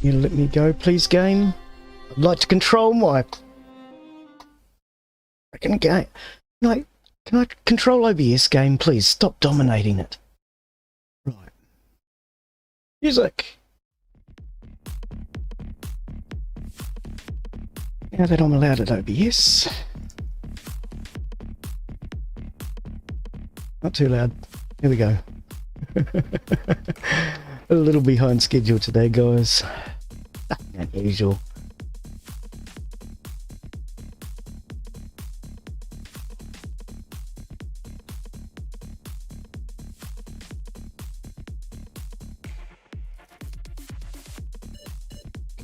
You let me go, please, game. I'd like to control my freaking game. Can I control OBS, game, please? Stop dominating it. Right. Music. Now that I'm allowed at OBS. Not too loud. Here we go. A little behind schedule today, guys. Nothing unusual.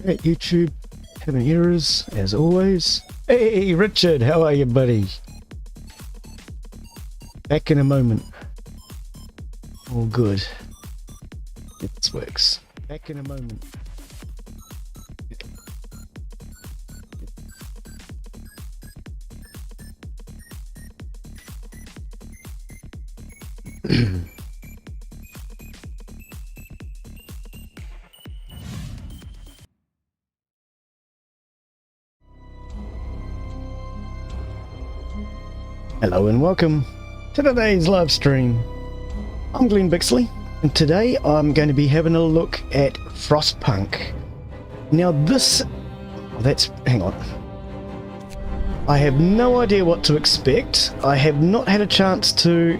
Okay, YouTube having errors as always. Hey, Richard, how are you, buddy? Back in a moment. All good. This works. Back in a moment. Hello and welcome to today's live stream. I'm Glen Bixley, and today I'm going to be having a look at Frostpunk. Now hang on. I have no idea what to expect. I have not had a chance to...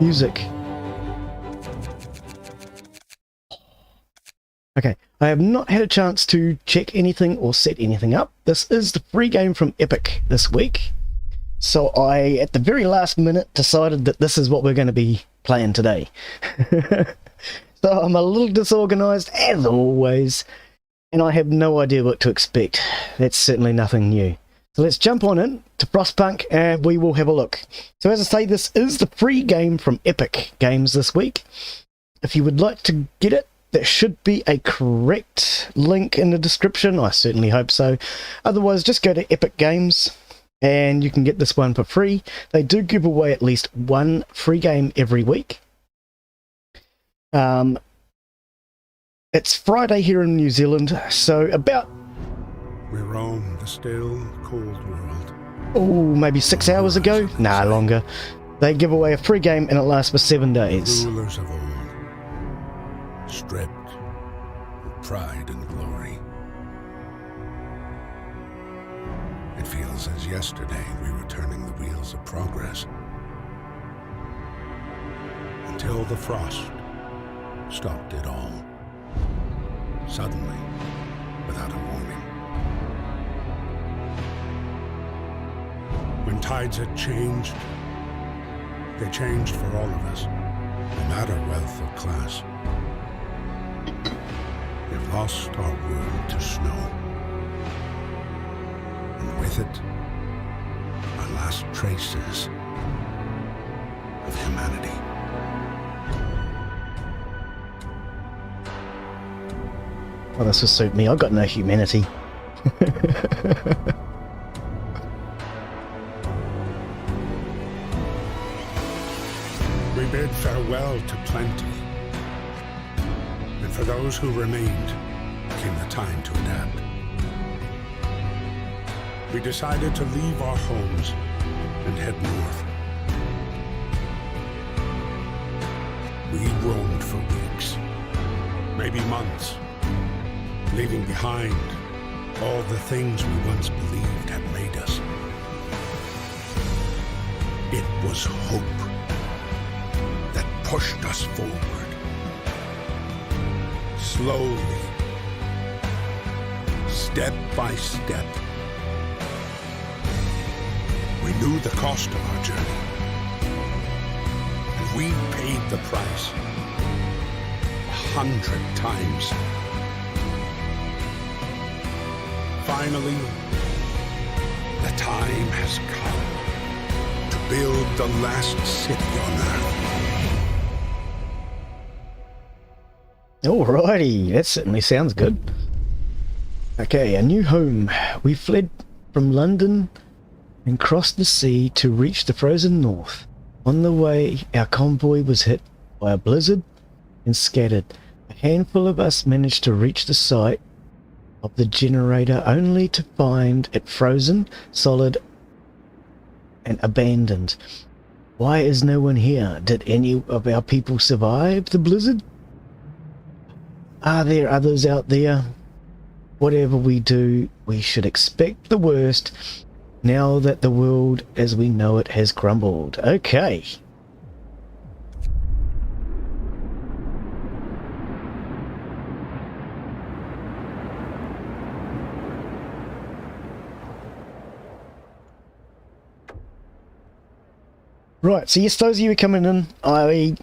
Music. Okay, I have not had a chance to check anything or set anything up. This is the free game from Epic this week. So I, at the very last minute, decided that this is what we're going to be playing today. So I'm a little disorganized, as always, and I have no idea what to expect. That's certainly nothing new. So let's jump on in to Frostpunk and we will have a look. So as I say, this is the free game from Epic Games this week. If you would like to get it, there should be a correct link in the description. I certainly hope so. Otherwise, just go to Epic Games and you can get this one for free. They do give away at least one free game every week. It's Friday here in New Zealand, so about... We roam the still, cold world. Oh, maybe 6 hours ago? Nah, longer. They give away a free game and it lasts for 7 days. Rulers of old, stripped of pride and glory. It feels as yesterday we were turning the wheels of progress. Until the frost stopped it all. Suddenly, without a warning. When tides had changed, they changed for all of us, no matter wealth or class. We've lost our world to snow. And with it, our last traces of humanity. Oh, this will suit me. I've got no humanity. We bid farewell to plenty. And for those who remained, came the time to adapt. We decided to leave our homes and head north. We roamed for weeks, maybe months, leaving behind all the things we once believed had made us. It was hope that pushed us forward. Slowly, step by step. We knew the cost of our journey, and we paid the price 100 times. Finally, the time has come to build the last city on Earth. Alrighty, that certainly sounds good. Okay, a new home. We fled from London and crossed the sea to reach the frozen north. On the way, our convoy was hit by a blizzard and scattered. A handful of us managed to reach the site of the generator only to find it frozen, solid, and abandoned. Why is no one here? Did any of our people survive the blizzard? Are there others out there? Whatever we do, we should expect the worst now that the world as we know it has crumbled. Okay. Right, so yes, those of you coming in, I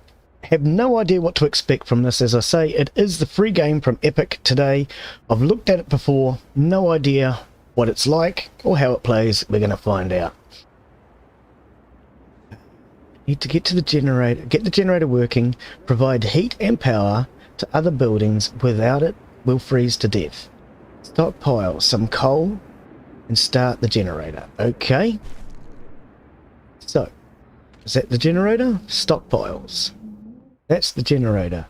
have no idea what to expect from this. As I say, it is the free game from Epic today. I've looked at it before, no idea what it's like or how it plays. We're going to find out. Need to get to the generator, get the generator working, provide heat and power to other buildings. Without it, we'll freeze to death. Stockpile some coal and start the generator. Okay. So, is that the generator? Stockpiles. That's the generator.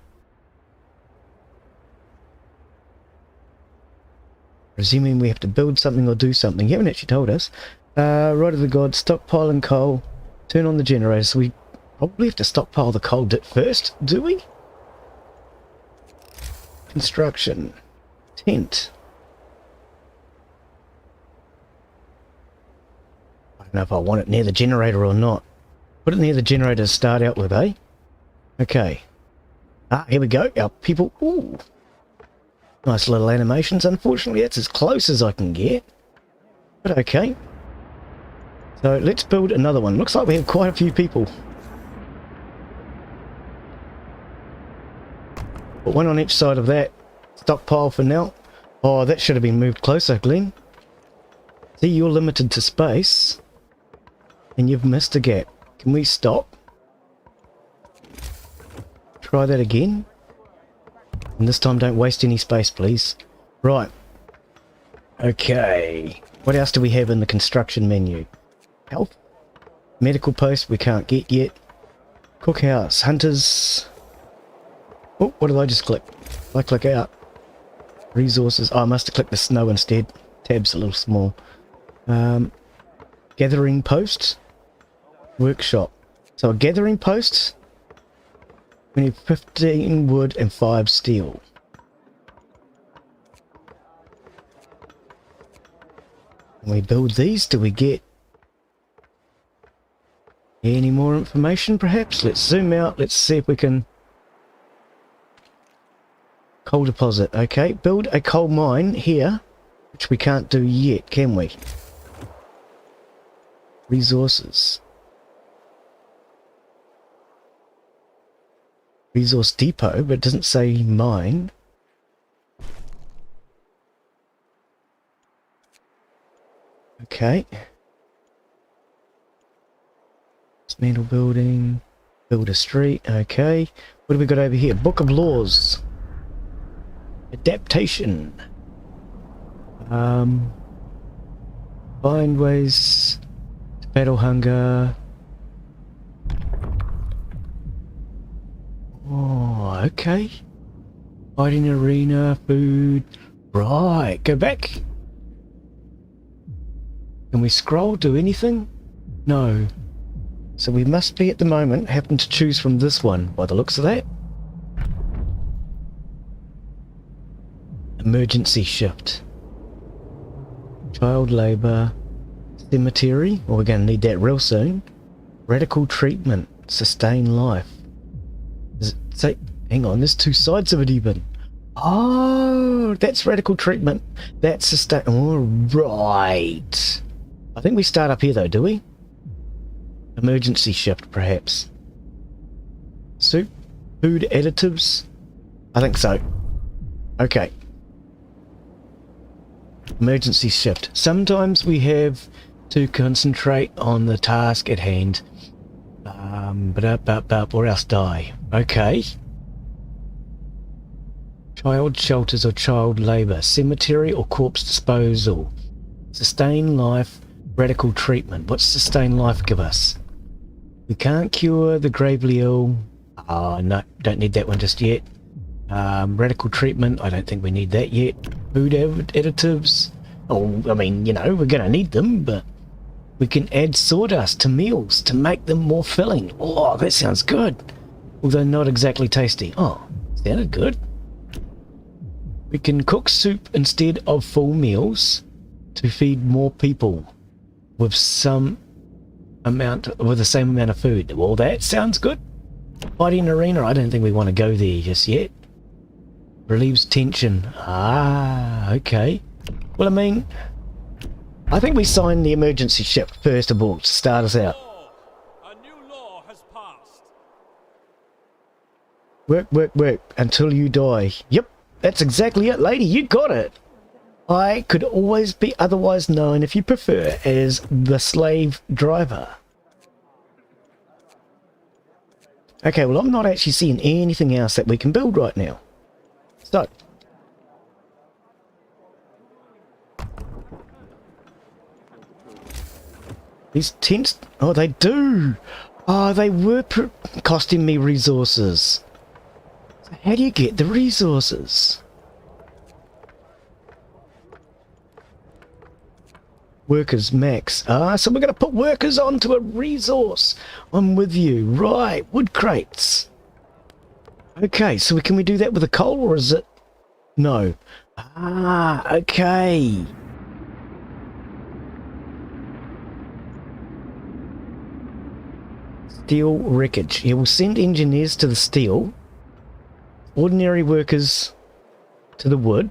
Presuming we have to build something or do something. You haven't actually told us. Right of the gods, stockpiling coal. Turn on the generator. So we probably have to stockpile the coal first, do we? Construction. Tent. I don't know if I want it near the generator or not. Put it near the generator to start out with, eh? Okay. Ah, here we go. Our people. Ooh. Nice little animations. Unfortunately, that's as close as I can get. But okay. So let's build another one. Looks like we have quite a few people. Put one on each side of that. Stockpile for now. Oh, that should have been moved closer, Glen. See, you're limited to space. And you've missed a gap. Can we stop? Try that again. And this time don't waste any space, please. Right. Okay. What else do we have in the construction menu? Health. Medical post we can't get yet. Cookhouse. Hunters. Oh, what did I just click? I click out. Resources. Oh, I must have clicked the snow instead. Tab's a little small. Gathering posts. Workshop. So a gathering post. We need 15 wood and 5 steel. When we build these, do we get any more information perhaps? Let's zoom out. Let's see if we can... Coal deposit. Okay, build a coal mine here, which we can't do yet, can we? Resources. Resource depot, but it doesn't say mine. Okay. Dismantle building. Build a street. Okay. What have we got over here? Book of Laws. Adaptation. Find ways to battle hunger. Oh, okay. Fighting arena, food. Right, go back. Can we scroll, do anything? No. So we must be at the moment having to choose from this one, by the looks of that. Emergency shift. Child labour. Cemetery. Well, we're going to need that real soon. Radical treatment. Sustain life. Does it say... Hang on, there's two sides of it even. Oh, that's radical treatment. That's sustain... All right. I think we start up here though, do we? Emergency shift, perhaps. Soup? Food additives? I think so. Okay. Emergency shift. Sometimes we have to concentrate on the task at hand. Or else die. Okay. Child shelters or child labour. Cemetery or corpse disposal. Sustain life. Radical treatment. What's sustain life give us? We can't cure the gravely ill. Oh, no. Don't need that one just yet. Radical treatment, I don't think we need that yet. Food additives, oh, I mean, you know, we're going to need them, but we can add sawdust to meals to make them more filling. Oh, that sounds good. Although not exactly tasty. Oh, sounded good. We can cook soup instead of full meals to feed more people with the same amount of food. Well, that sounds good. Fighting arena, I don't think we want to go there just yet. Relieves tension. Ah, okay. Well, I mean, I think we signed the emergency ship first of all to start us out. A new law has passed. Work, work, work until you die. Yep, that's exactly it, lady. You got it. I could always be otherwise known, if you prefer, as the slave driver. Okay, well, I'm not actually seeing anything else that we can build right now. So, these tents, oh, they do. Oh, they were costing me resources. So how do you get the resources? Workers max. Ah, so we're going to put workers onto a resource. I'm with you. Right, wood crates. Okay, so can we do that with a coal, or is it... No. Ah, okay. Steel wreckage. Yeah, we'll send engineers to the steel. Ordinary workers to the wood.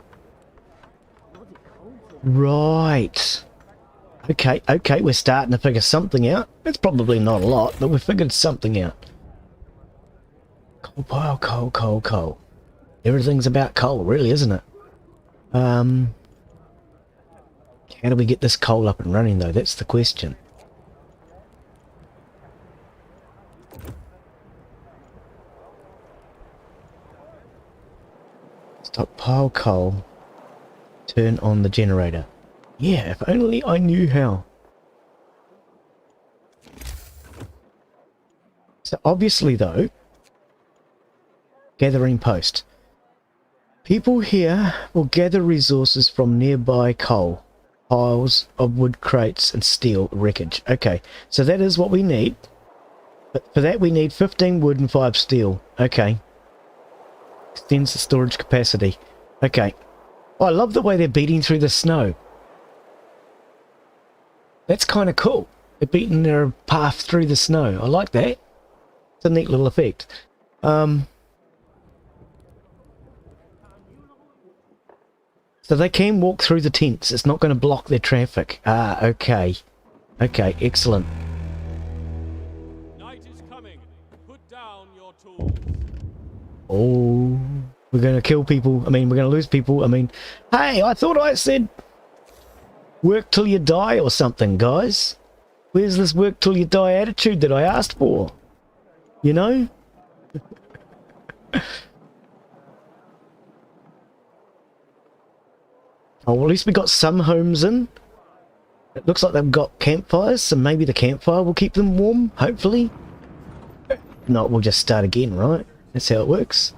Right. Okay, okay, we're starting to figure something out. It's probably not a lot, but we figured something out. Coal pile, coal, coal, coal. Everything's about coal, really, isn't it? How do we get this coal up and running, though? That's the question. Stockpile coal. Turn on the generator. Yeah, if only I knew how. So obviously, though, gathering post. People here will gather resources from nearby coal, piles of wood crates and steel wreckage. Okay, so that is what we need. But for that we need 15 wood and 5 steel. Okay. Extends the storage capacity. Okay. Oh, I love the way they're beating through the snow. That's kind of cool. They're beating their path through the snow. I like that. It's a neat little effect. So they can walk through the tents. It's not going to block their traffic. Ah, okay. Okay, excellent. Night is coming. Put down your tools. Oh, we're going to kill people. I mean, we're going to lose people. I mean, hey, I thought I said work till you die or something, guys. Where's this work till you die attitude that I asked for? You know? Oh, well, at least we got some homes in. It looks like they've got campfires, so maybe the campfire will keep them warm, hopefully. If not, we'll just start again, right? That's how it works.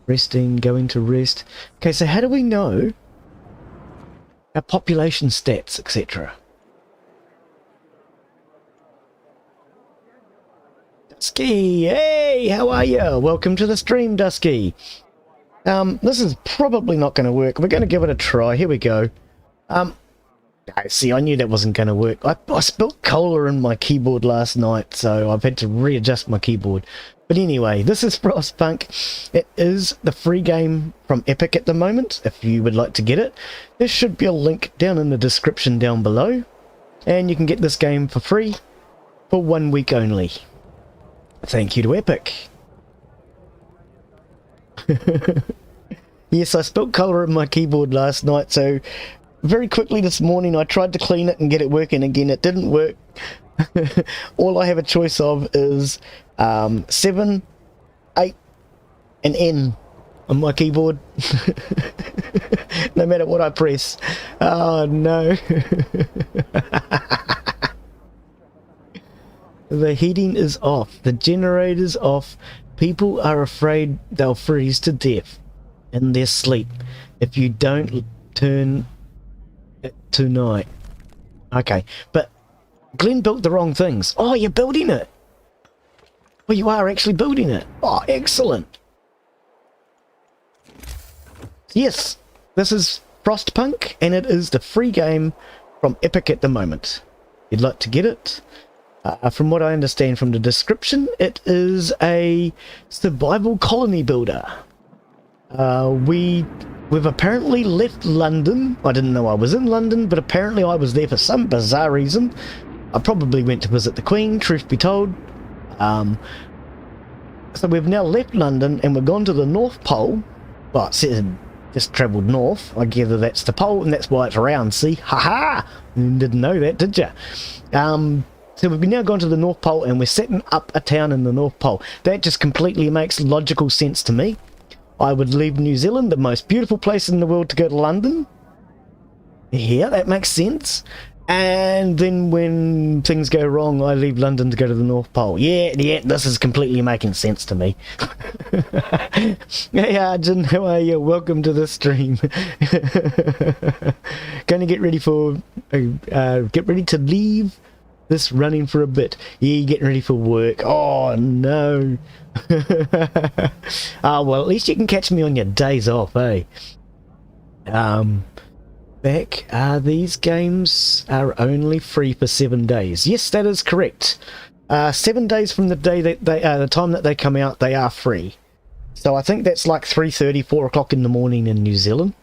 Resting, going to rest. Okay, so how do we know our population stats, etc.? Dusky, hey, how are you? Welcome to the stream, Dusky. This is probably not going to work. We're going to give it a try. Here we go. See, I knew that wasn't going to work. I spilt cola in my keyboard last night, so I've had to readjust my keyboard. But anyway, this is Frostpunk. It is the free game from Epic at the moment, if you would like to get it. There should be a link down in the description down below. And you can get this game for free for 1 week only. Thank you to Epic. Yes, I spilt colour in my keyboard last night, so very quickly this morning I tried to clean it and get it working again. It didn't work. All I have a choice of is 7, 8 and N on my keyboard. No matter what I press. Oh no. The heating is off. The generator's off. People are afraid they'll freeze to death in their sleep if you don't turn it to night. Okay, but Glen built the wrong things. Oh, you're building it. Oh, you are actually building it. Oh, excellent. Yes, this is Frostpunk, and it is the free game from Epic at the moment. If you'd like to get it. From what I understand from the description, it is a survival colony builder. We've apparently left London. I didn't know I was in London, but apparently I was there for some bizarre reason. I probably went to visit the Queen, truth be told. So we've now left London and we've gone to the North Pole. Well, it said just travelled north. I gather that's the pole, and that's why it's round, see? Ha-ha! You didn't know that, did ya? So we've now gone to the North Pole and we're setting up a town in the North Pole. That just completely makes logical sense to me. I would leave New Zealand, the most beautiful place in the world, to go to London. Yeah, that makes sense. And then when things go wrong, I leave London to go to the North Pole. Yeah, this is completely making sense to me. Hey Arjun, how are you? Welcome to the stream. Gonna get ready to leave this running for a bit. Yeah, getting ready for work. Oh no. Well, at least you can catch me on your days off, eh? These games are only free for 7 days. Yes, that is correct. 7 days from the day that the time that they come out, they are free. So I think that's like 3:30, 4 o'clock in the morning in New Zealand.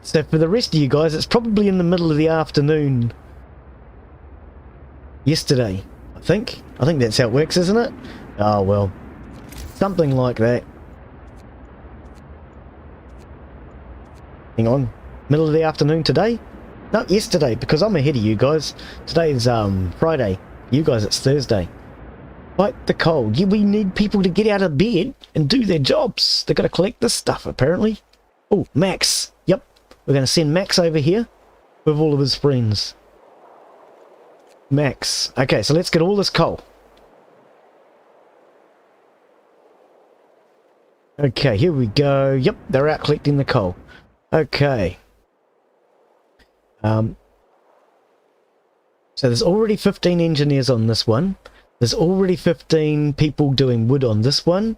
So for the rest of you guys, it's probably in the middle of the afternoon yesterday, I think. I think that's how it works, isn't it? Oh, well. Something like that. Hang on. Middle of the afternoon today? No, yesterday, because I'm ahead of you guys. Today's Friday. You guys, it's Thursday. Fight the cold. Yeah, we need people to get out of bed and do their jobs. They've got to collect this stuff, apparently. Oh, Max. Yep. We're going to send Max over here with all of his friends. Max. Okay, so let's get all this coal. Okay, here we go. Yep, they're out collecting the coal. Okay. So there's already 15 engineers on this one. There's already 15 people doing wood on this one.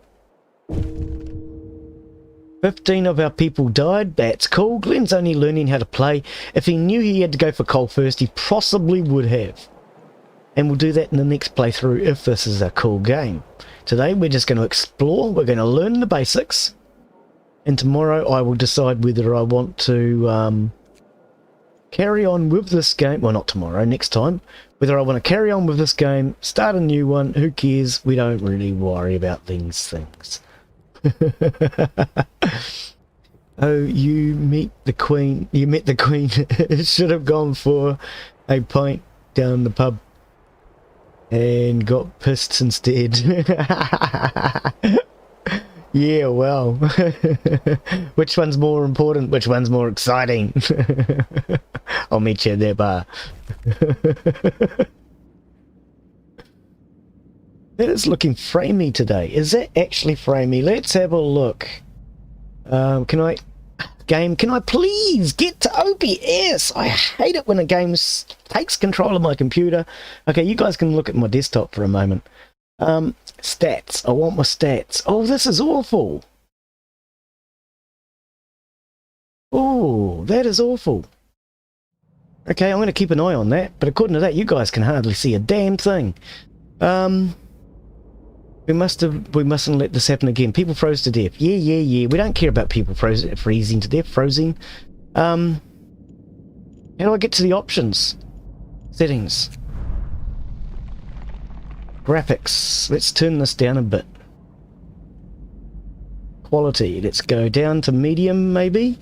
15 of our people died. That's cool. Glen's only learning how to play. If he knew he had to go for coal first, he possibly would have. And we'll do that in the next playthrough if this is a cool game. Today we're just going to explore. We're going to learn the basics. And tomorrow I will decide whether I want to carry on with this game. Well, not tomorrow, next time. Whether I want to carry on with this game, start a new one. Who cares? We don't really worry about these things. Oh, you meet the Queen. You met the Queen. Should have gone for a pint down the pub and got pissed instead. Yeah, well. Which one's more important? Which one's more exciting? I'll meet you at their bar. That is looking framey today. Is that actually framey? Let's have a look. Can I please get to OBS? I hate it when a game takes control of my computer. Okay, you guys can look at my desktop for a moment. Stats. I want my stats. Oh, this is awful. Oh, that is awful. Okay, I'm going to keep an eye on that. But according to that, you guys can hardly see a damn thing. We mustn't let this happen again. People froze to death. Yeah. We don't care about people freezing to death. Frozen. How do I get to the options? Settings. Graphics. Let's turn this down a bit. Quality. Let's go down to medium, maybe.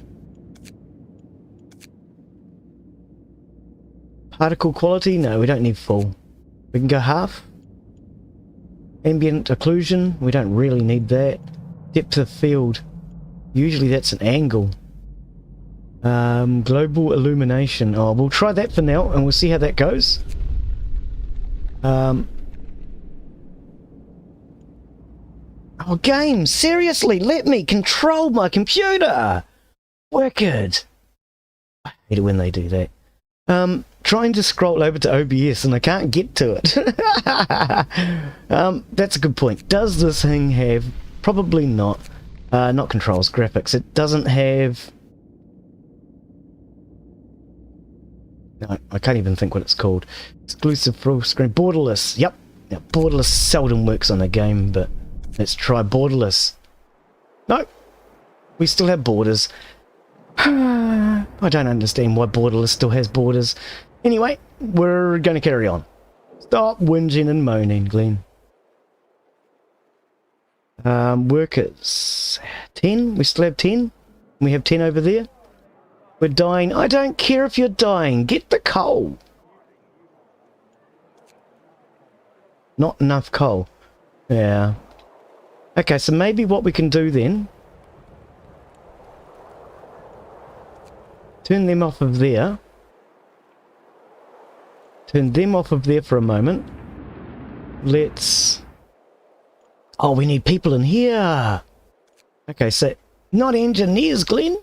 Particle quality. No, we don't need full. We can go half. Ambient occlusion, we don't really need that. Depth of field, usually that's an angle. Global illumination, oh, we'll try that for now and we'll see how that goes. Oh, game, seriously, let me control my computer! Wicked! I hate it when they do that. Trying to scroll over to OBS and I can't get to it. That's a good point. Does this thing have... Probably not. Not controls, graphics. It doesn't have... No, I can't even think what it's called. Exclusive full screen. Borderless. Yep. Now, borderless seldom works on a game, but let's try borderless. No. We still have borders. I don't understand why borderless still has borders. Anyway, we're going to carry on. Stop whinging and moaning, Glen. Workers. 10? We still have 10? We have 10 over there? We're dying. I don't care if you're dying. Get the coal. Not enough coal. Yeah. Okay, so maybe what we can do then... Turn them off of there. Turn them off of there for a moment. Let's... Oh, we need people in here. Okay, so... Not engineers, Glen.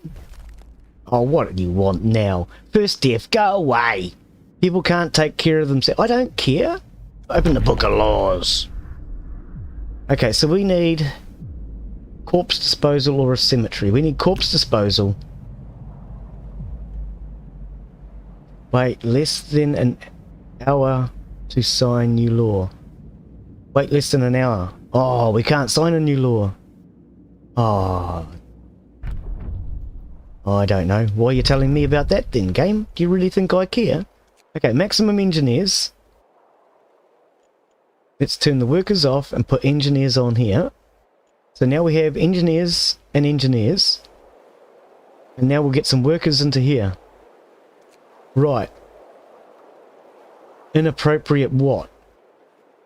Oh, what do you want now? First death, go away. People can't take care of themselves. I don't care. Open the book of laws. Okay, so we need... Corpse disposal or a cemetery. We need corpse disposal. Wait less than an hour to sign new law. Wait less than an hour. Oh, we can't sign a new law. Oh. I don't know. Why are you telling me about that then, game? Do you really think I care? Okay, maximum engineers. Let's turn the workers off and put engineers on here. So now we have engineers and engineers. And now we'll get some workers into here. Right. Inappropriate what?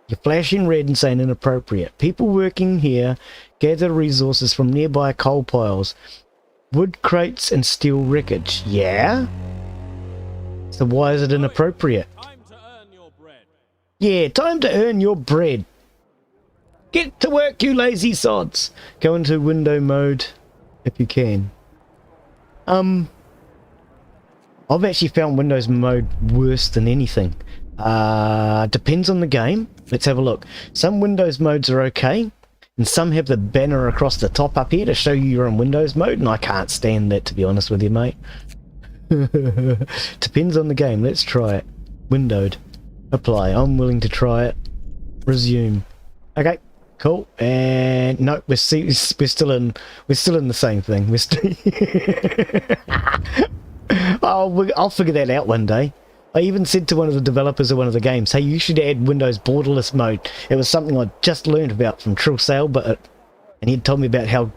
You're flashing red and saying inappropriate. People working here gather resources from nearby coal piles. Wood crates and steel wreckage. Yeah? So why is it inappropriate? Time to earn your bread. Yeah, time to earn your bread. Get to work, you lazy sods. Go into window mode if you can. I've actually found Windows mode worse than anything. Depends on the game. Let's have a look. Some Windows modes are okay, and some have the banner across the top up here to show you you're in Windows mode, and I can't stand that, to be honest with you, mate. Depends on the game. Let's try it. Windowed. Apply. I'm willing to try it. Resume. Okay. Cool. And no, we're still in the same thing. We're still. I'll figure that out one day. I even said to one of the developers of one of the games, hey, you should add Windows borderless mode. It was something I just learned about from Trill Sale, and he'd told me about how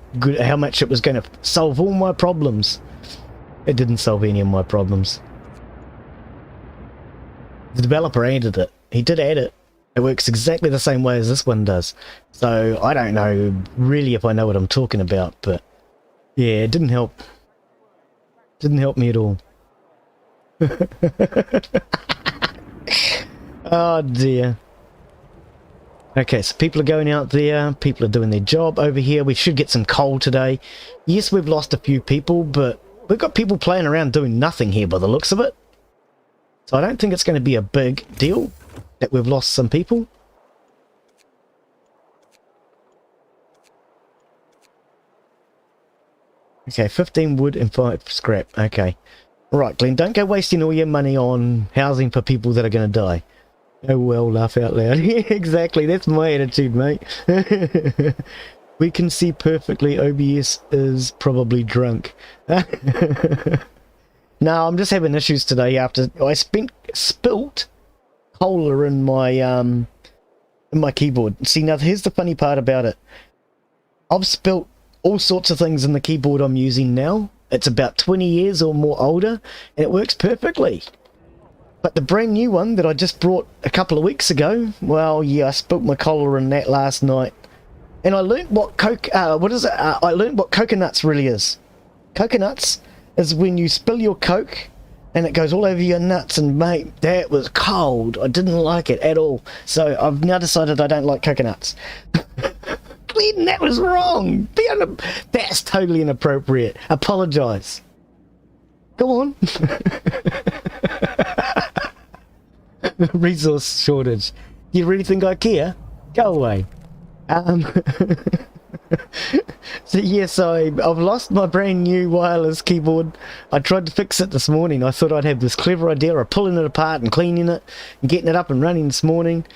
much it was going to solve all my problems. It didn't solve any of my problems. The developer added it. He did add it. It works exactly the same way as this one does. So I don't know really if I know what I'm talking about, but yeah, it didn't help. Didn't help me at all. Oh dear. Okay, so people are going out there, people are doing their job over here. We should get some coal today. Yes, we've lost a few people, but we've got people playing around doing nothing here by the looks of it. So I don't think it's going to be a big deal that we've lost some people. Okay, 15 wood and 5 scrap. Okay. Right, Glen, don't go wasting all your money on housing for people that are going to die. Oh well, laugh out loud. Exactly, that's my attitude, mate. We can see perfectly OBS is probably drunk. No, I'm just having issues today after I spilt cola in my keyboard. See, now here's the funny part about it. I've spilt all sorts of things in the keyboard I'm using now. It's about 20 years or more older, and it works perfectly. But the brand new one that I just brought a couple of weeks ago, well, yeah, I spilt my cola in that last night. And I learnt what I learnt what coconuts really is. Coconuts is when you spill your Coke and it goes all over your nuts, and mate, that was cold. I didn't like it at all. So I've now decided I don't like coconuts. Glen, that was wrong. That's totally inappropriate. Apologise. Go on. Resource shortage. You really think I care? Go away. So yes, I've lost my brand new wireless keyboard. I tried to fix it this morning. I thought I'd have this clever idea of pulling it apart and cleaning it and getting it up and running this morning.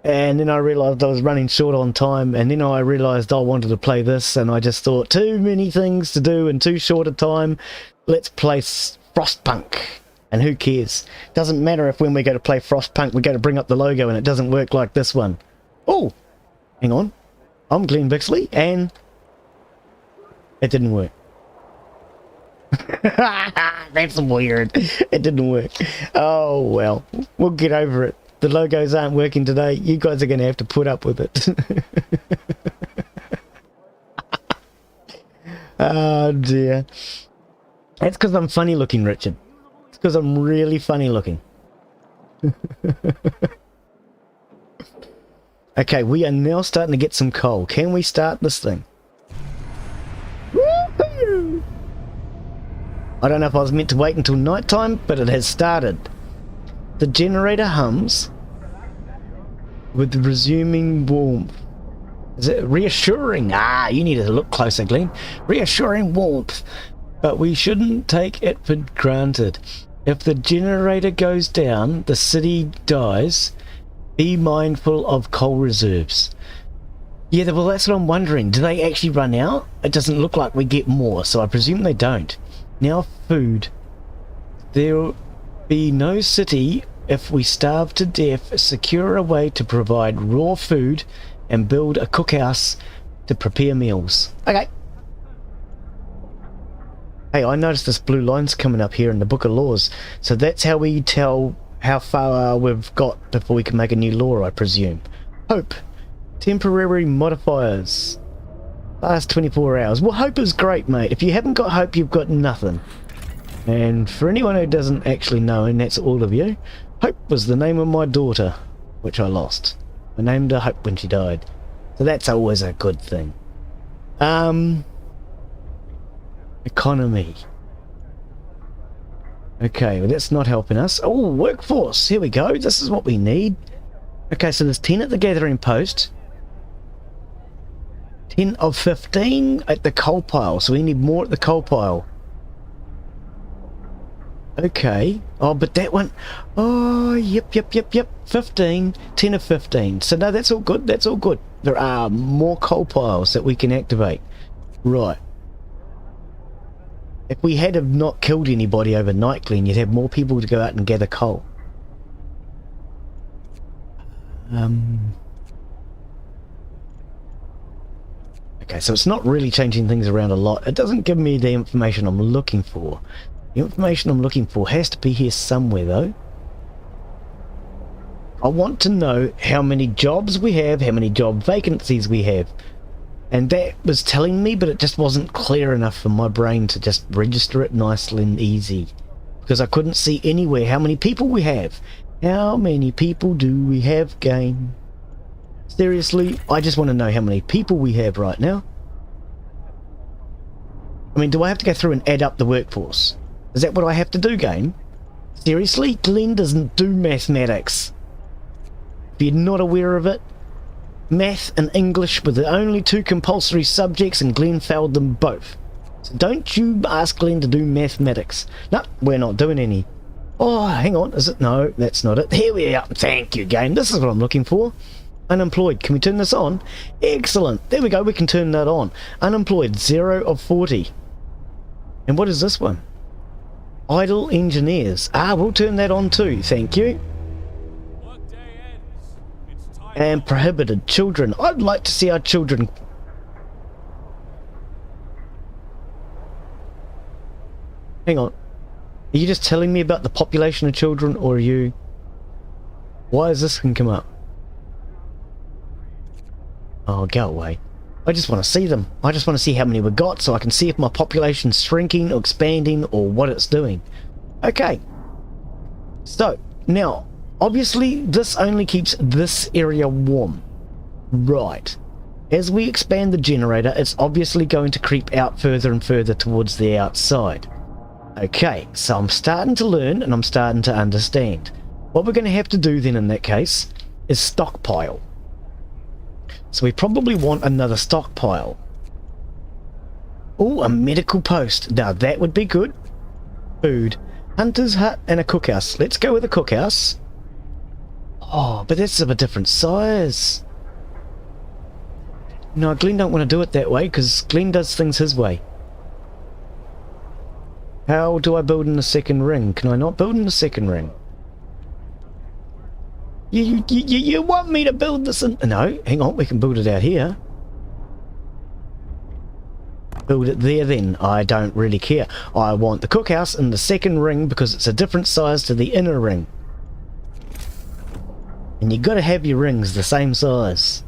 And then I realised I was running short on time, and then I realised I wanted to play this, and I just thought, too many things to do in too short a time. Let's play Frostpunk. And who cares? Doesn't matter if when we go to play Frostpunk we go to bring up the logo and it doesn't work like this one. Oh, hang on. I'm Glen Bixley, and it didn't work. That's weird. It didn't work. Oh well, we'll get over it. The logos aren't working today. You guys are going to have to put up with it. Oh dear. That's because I'm funny looking, Richard. It's because I'm really funny looking. Okay, we are now starting to get some coal. Can we start this thing? Woohoo! I don't know if I was meant to wait until night time, but it has started. The generator hums with resuming warmth. Is it reassuring? Ah, you need to look closer, Glen. Reassuring warmth. But we shouldn't take it for granted. If the generator goes down, the city dies. Be mindful of coal reserves. Yeah, well, that's what I'm wondering. Do they actually run out? It doesn't look like we get more, so I presume they don't. Now, food. There'll be no city if we starve to death. Secure a way to provide raw food and build a cookhouse to prepare meals. Okay. Hey, I noticed this blue line's coming up here in the Book of Laws, so that's how we tell how far we've got before we can make a new law, I presume. Hope. Temporary modifiers. Last 24 hours. Well, hope is great, mate. If you haven't got hope, you've got nothing. And for anyone who doesn't actually know, and that's all of you, Hope was the name of my daughter, which I lost. I named her Hope when she died. So that's always a good thing. Economy. Okay, well that's not helping us. Oh, workforce. Here we go. This is what we need. Okay, so there's 10 at the gathering post. 10 of 15 at the coal pile. So we need more at the coal pile. Okay. Oh, but that one... Oh, yep. 15. 10 of 15. So no, that's all good. That's all good. There are more coal piles that we can activate. Right. If we had have not killed anybody overnight, Glen, you'd have more people to go out and gather coal. Okay, so it's not really changing things around a lot. It doesn't give me the information I'm looking for. The information I'm looking for has to be here somewhere, though. I want to know how many jobs we have, how many job vacancies we have. And that was telling me, but it just wasn't clear enough for my brain to just register it nicely and easy. Because I couldn't see anywhere how many people we have. How many people do we have, game? Seriously, I just want to know how many people we have right now. I mean, do I have to go through and add up the workforce? Is that what I have to do, game? Seriously? Glen doesn't do mathematics. If you're not aware of it, math and English were the only two compulsory subjects and Glen failed them both. So don't you ask Glen to do mathematics. No, we're not doing any. Oh, hang on, is it? No, that's not it. Here we are. Thank you, game. This is what I'm looking for. Unemployed. Can we turn this on? Excellent. There we go. We can turn that on. Unemployed. 0 of 40. And what is this one? Idle engineers. Ah, we'll turn that on too. Thank you. And prohibited children. I'd like to see our children. Hang on. Are you just telling me about the population of children, or are you... Why is this can come up? Oh, go away. I just want to see them. I just want to see how many we got so I can see if my population's shrinking or expanding or what it's doing. Okay. So, now, obviously, this only keeps this area warm. Right. As we expand the generator, it's obviously going to creep out further and further towards the outside. Okay, so I'm starting to learn and I'm starting to understand. What we're going to have to do then in that case is stockpile. So we probably want another stockpile. Oh, a medical post. Now that would be good. Food. Hunter's hut and a cookhouse. Let's go with a cookhouse. Oh, but that's of a different size. No, Glen don't want to do it that way because Glen does things his way. How do I build in a second ring? Can I not build in a second ring? You want me to build this in... No, hang on, we can build it out here. Build it there then. I don't really care. I want the cookhouse in the second ring because it's a different size to the inner ring. And you gotta have your rings the same size.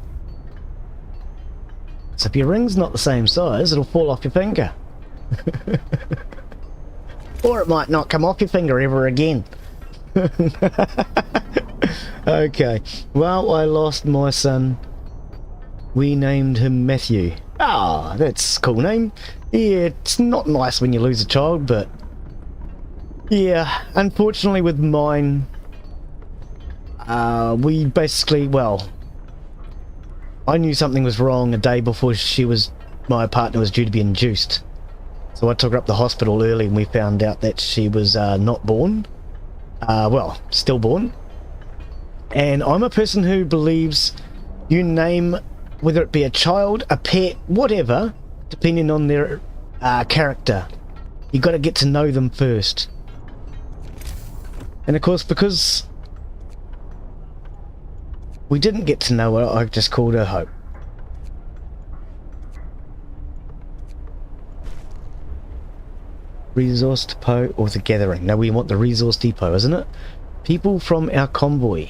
So if your ring's not the same size, it'll fall off your finger. Or it might not come off your finger ever again. Okay, well, I lost my son. We named him Matthew. Ah, that's a cool name. Yeah, it's not nice when you lose a child, but... yeah, unfortunately with mine... we basically, well... I knew something was wrong a day before my partner was due to be induced. So I took her up to the hospital early and we found out that she was not born. Well, stillborn. And I'm a person who believes you name, whether it be a child, a pet, whatever, depending on their character. You got to get to know them first. And of course, because we didn't get to know her, I just called her Hope. Resource depot or the gathering? No, we want the resource depot, isn't it? People from our convoy.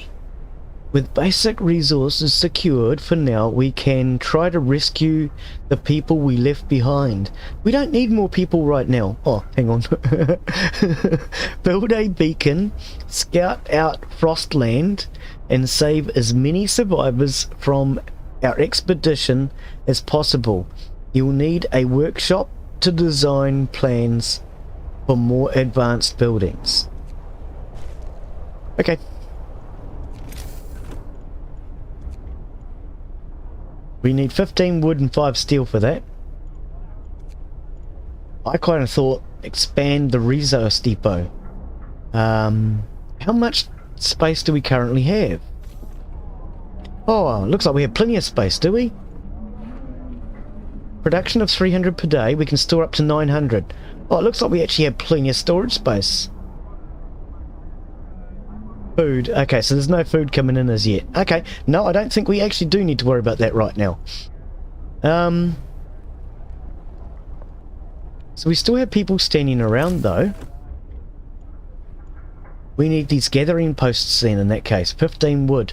With basic resources secured for now, we can try to rescue the people we left behind. We don't need more people right now. Oh, hang on. Build a beacon, scout out Frostland, and save as many survivors from our expedition as possible. You'll need a workshop to design plans for more advanced buildings. Okay. We need 15 wood and 5 steel for that. I kind of thought expand the resource depot. How much space do we currently have? Oh, looks like we have plenty of space, do we? Production of 300 per day. We can store up to 900. Oh, it looks like we actually have plenty of storage space. Food. Okay, so there's no food coming in as yet. Okay, no, I don't think we actually do need to worry about that right now. So we still have people standing around though. We need these gathering posts then in that case. 15 wood.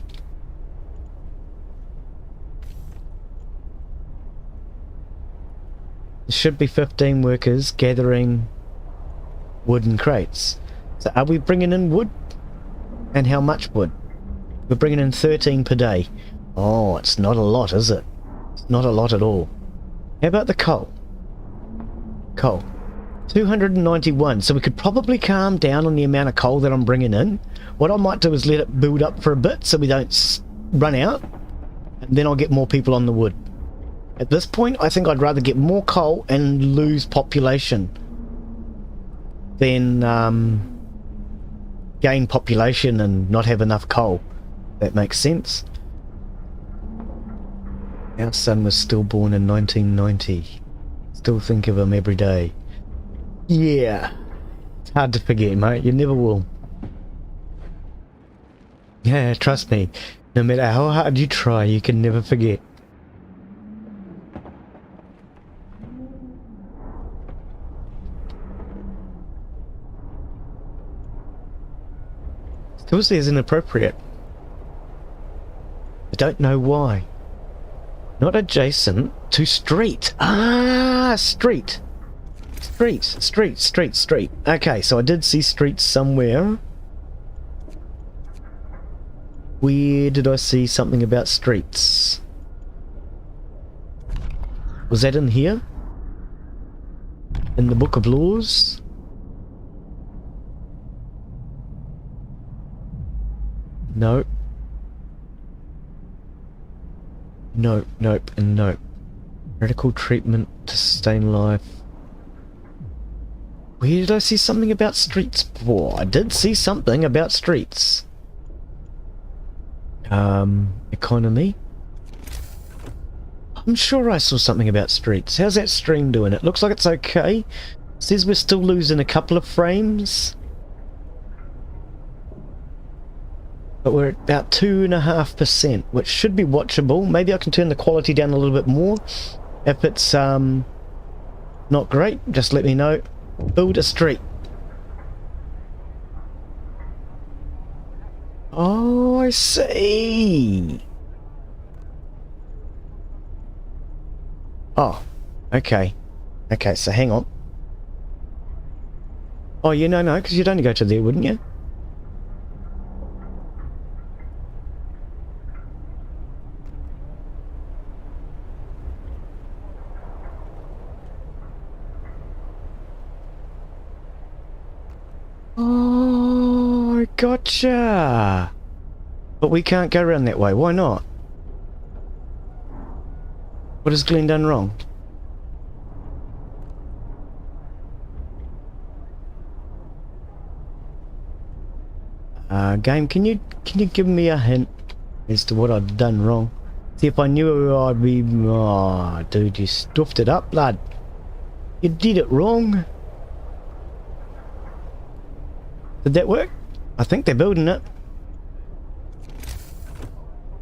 There should be 15 workers gathering wooden crates. So are we bringing in wood? And how much wood? We're bringing in 13 per day. Oh, it's not a lot, is it? It's not a lot at all. How about the coal? Coal. 291. So we could probably calm down on the amount of coal that I'm bringing in. What I might do is let it build up for a bit so we don't run out. And then I'll get more people on the wood. At this point, I think I'd rather get more coal and lose population than gain population and not have enough coal. That makes sense. Our son was stillborn in 1990. Still think of him every day. Yeah. It's hard to forget, mate. You never will. Yeah, trust me. No matter how hard you try, you can never forget. Still says inappropriate. I don't know why. Not adjacent to street. Ah, street. Street. Okay, so I did see street somewhere. Where did I see something about streets? Was that in here? In the Book of Laws? No. Nope, nope, and nope. Radical treatment to sustain life. Where did I see something about streets before? I did see something about streets. Economy. I'm sure I saw something about streets. How's that stream doing? It looks like it's okay. Says we're still losing a couple of frames. But we're at about 2.5%, which should be watchable. Maybe I can turn the quality down a little bit more. If it's not great, just let me know. Build a street. Oh, I see. Oh, okay. Okay, so hang on. Oh, yeah, no, because you'd only go to there, wouldn't you? Oh, gotcha. But we can't go around that way. Why not? What has Glen done wrong? Game, can you give me a hint as to what I've done wrong? See, if I knew I'd be... Oh, dude, you stuffed it up, lad. You did it wrong. Did that work? I think they're building it.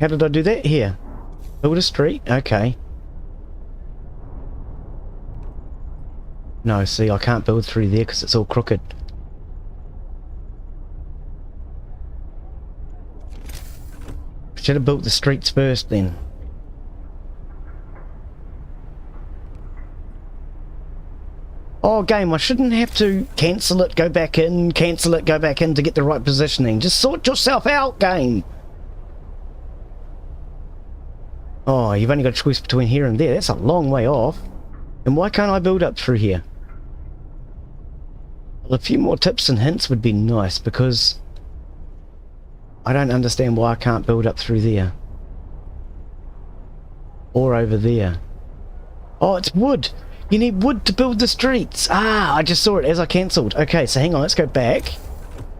How did I do that? Here. Build a street? Okay. No, see, I can't build through there because it's all crooked. Should have built the streets first then. Oh, game, I shouldn't have to cancel it, go back in, cancel it, go back in to get the right positioning. Just sort yourself out, game. Oh, you've only got a choice between here and there. That's a long way off. And why can't I build up through here? Well, a few more tips and hints would be nice, because I don't understand why I can't build up through there. Or over there. Oh, it's wood. You need wood to build the streets. Ah, I just saw it as I cancelled. Okay, so hang on, let's go back.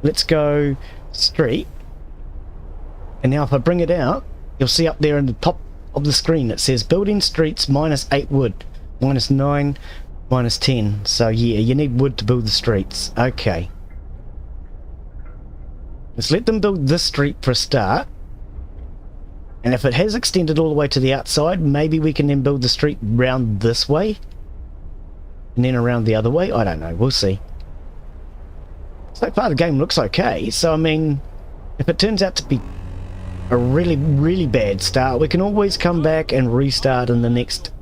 Let's go street. And now if I bring it out, you'll see up there in the top of the screen it says building streets -8 wood, -9, -10. So yeah, you need wood to build the streets. Okay. Let's let them build this street for a start. And if it has extended all the way to the outside, maybe we can then build the street round this way. And then around the other way? I don't know, we'll see. So far the game looks okay, so I mean, if it turns out to be a really, really bad start, we can always come back and restart in the next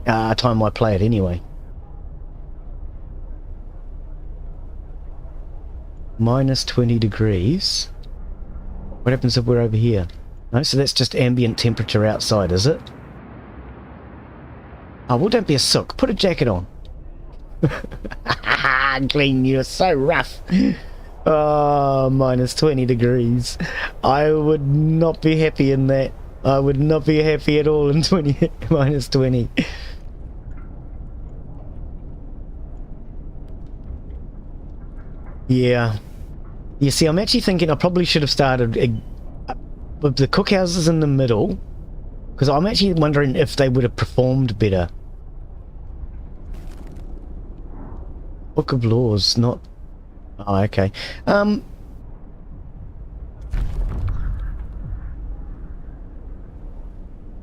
time I play it anyway. -20 degrees. What happens if we're over here? No, so that's just ambient temperature outside, is it? Oh, well, don't be a sook. Put a jacket on. Glen, you're so rough. Oh, -20 degrees. I would not be happy in that. I would not be happy at all in -20. Yeah. You see, I'm actually thinking I probably should have started with the cookhouses in the middle, because I'm actually wondering if they would have performed better. Book of Laws, not... Oh, okay. No,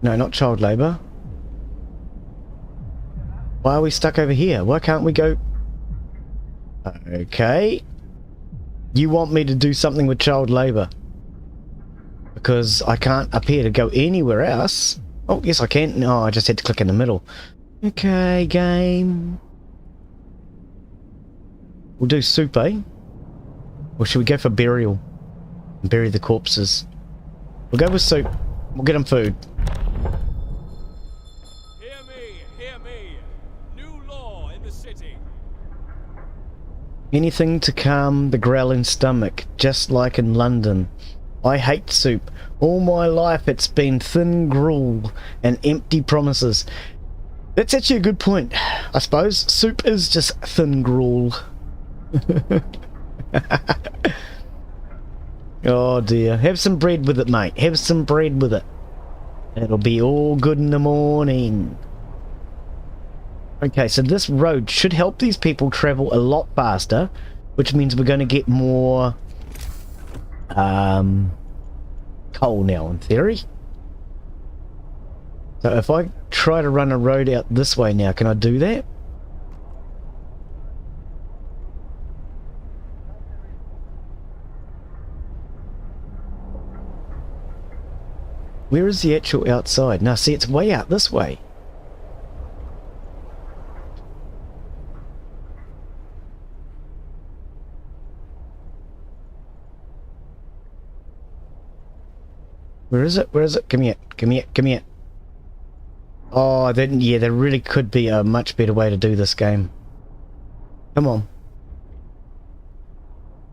not child labour. Why are we stuck over here? Why can't we go... Okay. You want me to do something with child labour? Because I can't appear to go anywhere else. Oh, yes I can. No, I just had to click in the middle. Okay, game. We'll do soup, eh? Or should we go for burial? And bury the corpses? We'll go with soup. We'll get him food. Hear me, hear me. New law in the city. Anything to calm the growling stomach, just like in London. I hate soup. All my life it's been thin gruel and empty promises. That's actually a good point, I suppose. Soup is just thin gruel. Oh dear. Have some bread with it, mate. Have some bread with it. It'll be all good in the morning. Okay, so this road should help these people travel a lot faster, which means we're going to get more coal now, in theory. So if I try to run a road out this way now, can I do that? Where is the actual outside? Now, see, it's way out this way. Where is it? Where is it? Come here. Come here. Come here. Oh, then, yeah, there really could be a much better way to do this game. Come on.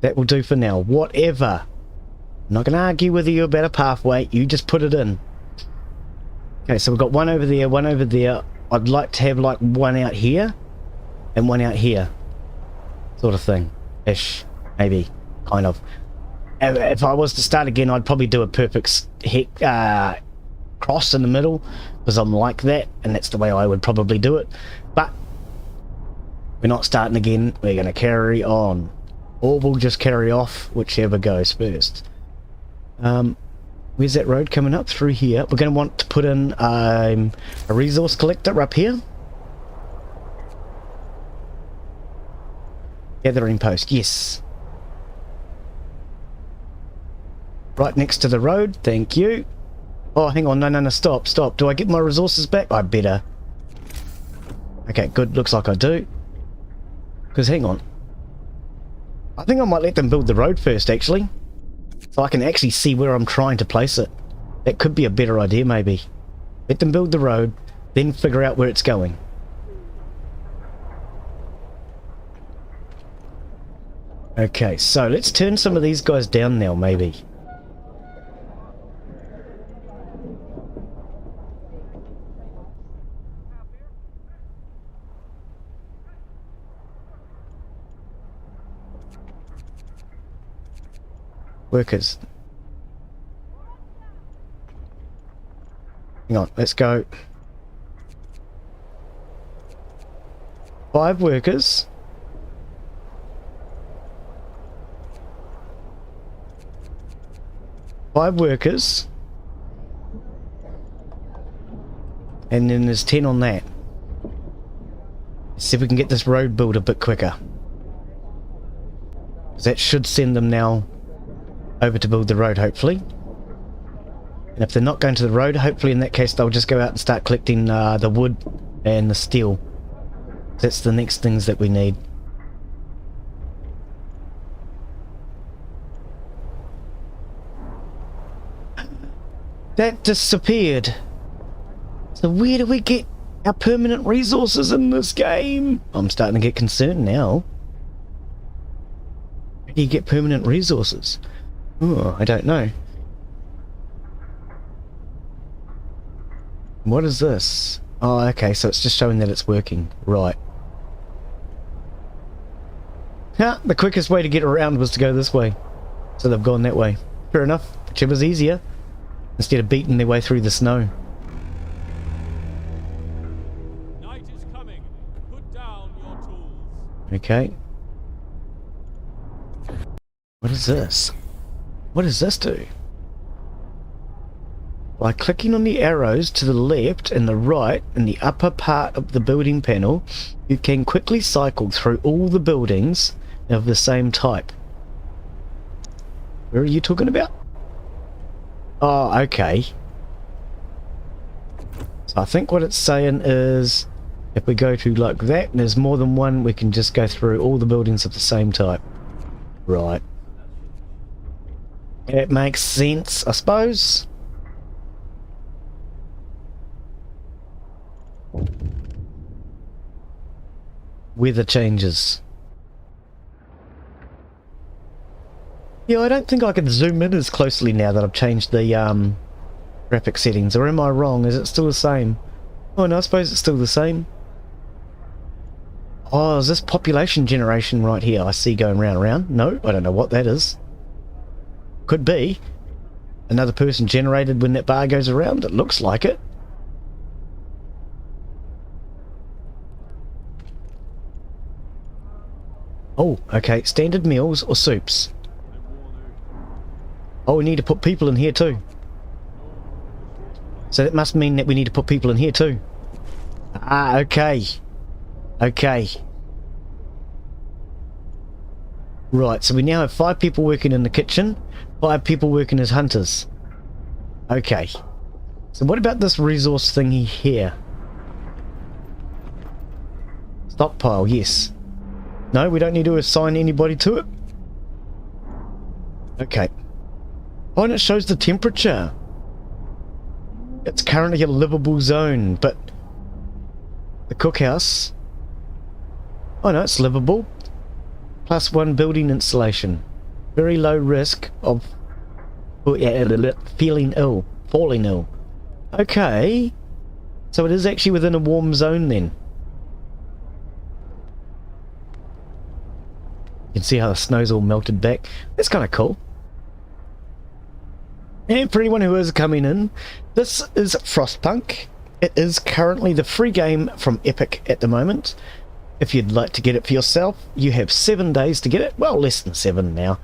That will do for now. Whatever. I'm not going to argue with you about a pathway. You just put it in. Okay, so we've got one over there, one over there. I'd like to have like one out here and one out here. Sort of thing. Ish. Maybe. Kind of. If I was to start again, I'd probably do a perfect cross in the middle, because I'm like that, and that's the way I would probably do it. But we're not starting again. We're going to carry on. Or we'll just carry off, whichever goes first. Where's that road coming up? Through here. We're going to want to put in a resource collector up here. Gathering post, yes. Right next to the road, thank you. Oh, hang on, no, stop. Do I get my resources back? I better. Okay, good, looks like I do. Because, hang on. I think I might let them build the road first, actually. So I can actually see where I'm trying to place it. That could be a better idea, maybe. Let them build the road, then figure out where it's going. Okay, so let's turn some of these guys down now, maybe. Workers. Hang on, let's go. 5 workers. Five workers. And then there's 10 on that. Let's see if we can get this road built a bit quicker. That should send them now over to build the road, hopefully. And if they're not going to the road, hopefully in that case they'll just go out and start collecting the wood and the steel. That's the next things that we need. That disappeared. So where do we get our permanent resources in this game? I'm starting to get concerned now. Where do you get permanent resources? Oh, I don't know. What is this? Oh, okay, so it's just showing that it's working. Right. Yeah, the quickest way to get around was to go this way. So they've gone that way. Fair enough. Whichever's easier. Instead of beating their way through the snow. Night is coming. Put down your tools. Okay. What is this? What does this do? By clicking on the arrows to the left and the right in the upper part of the building panel, you can quickly cycle through all the buildings of the same type. Where are you talking about? Oh, okay. So I think what it's saying is if we go to like that and there's more than one, we can just go through all the buildings of the same type. Right. It makes sense, I suppose. Weather changes. Yeah, I don't think I can zoom in as closely now that I've changed the graphic settings, or am I wrong? Is it still the same? Oh no, I suppose it's still the same. Oh, is this population generation right here I see going round and round? No, I don't know what that is. Could be another person generated when that bar goes around. It looks like it. Oh, okay. Standard meals or soups? Oh, we need to put people in here too. So that must mean that we need to put people in here too. Ah, okay. Okay. Right, so we now have 5 people working in the kitchen, 5 people working as hunters. Okay. So what about this resource thingy here? Stockpile, yes. No, we don't need to assign anybody to it. Okay. Oh, and it shows the temperature. It's currently a livable zone, but the cookhouse... Oh no, it's livable. +1 building installation. Very low risk of feeling ill. Falling ill. Okay. So it is actually within a warm zone then. You can see how the snow's all melted back. That's kind of cool. And for anyone who is coming in, this is Frostpunk. It is currently the free game from Epic at the moment. If you'd like to get it for yourself, you have 7 days to get it. Well, less than 7 now.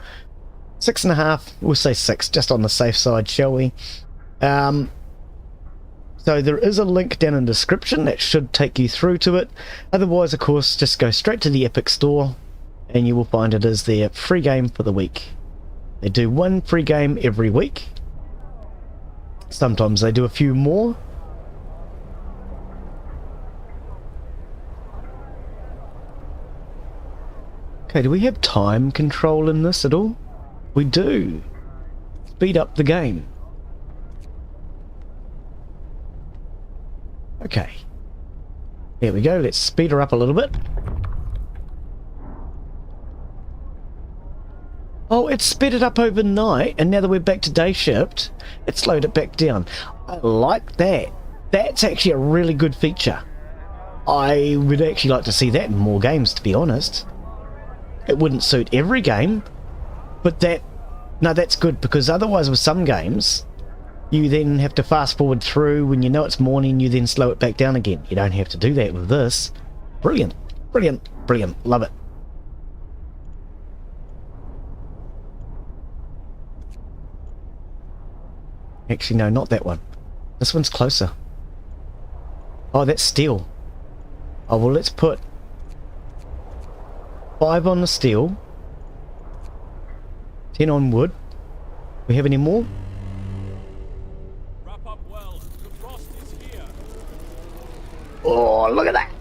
6.5, we'll say 6, just on the safe side, shall we? So there is a link down in the description that should take you through to it. Otherwise, of course, just go straight to the Epic store and you will find it as their free game for the week. They do 1 free game every week. Sometimes they do a few more. Okay, do we have time control in this at all? We do. Speed up the game. Okay. There we go, let's speed her up a little bit. Oh, it sped it up overnight, and now that we're back to day shift, it slowed it back down. I like that. That's actually a really good feature. I would actually like to see that in more games, to be honest. It wouldn't suit every game, but that's good, because otherwise with some games, you then have to fast forward through. When you know it's morning, you then slow it back down again. You don't have to do that with this. Brilliant, brilliant, brilliant. Love it. Actually, no, not that one. This one's closer. Oh, that's steel. Oh, well, let's put 5 on the steel, 10 on wood. We have any more? Wrap up well. The frost is here. Oh, look at that.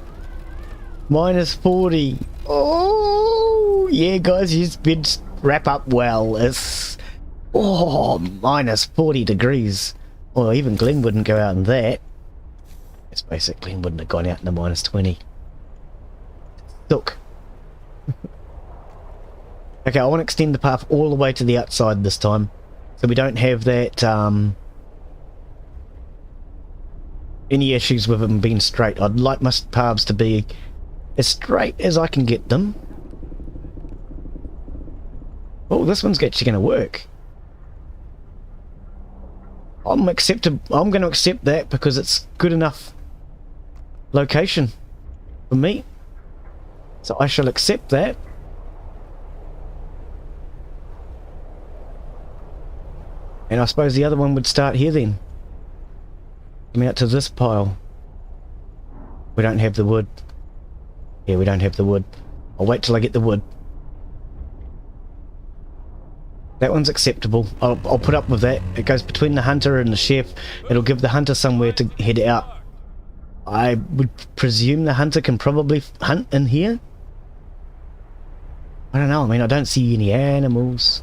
-40. Oh, yeah, guys, you just wrap up well. It's, oh, -40 degrees. Well, even Glen wouldn't go out in that. It's basically Glen wouldn't have gone out in the -20. Look. Okay, I want to extend the path all the way to the outside this time, so we don't have that, any issues with them being straight. I'd like my paths to be as straight as I can get them. Oh, this one's actually going to work. I'm going to accept that because it's good enough location for me. So I shall accept that. And I suppose the other one would start here then. Coming out to this pile. We don't have the wood. Yeah, we don't have the wood. I'll wait till I get the wood. That one's acceptable. I'll put up with that. It goes between the hunter and the chef. It'll give the hunter somewhere to head out. I would presume the hunter can probably hunt in here. I don't know. I mean, I don't see any animals.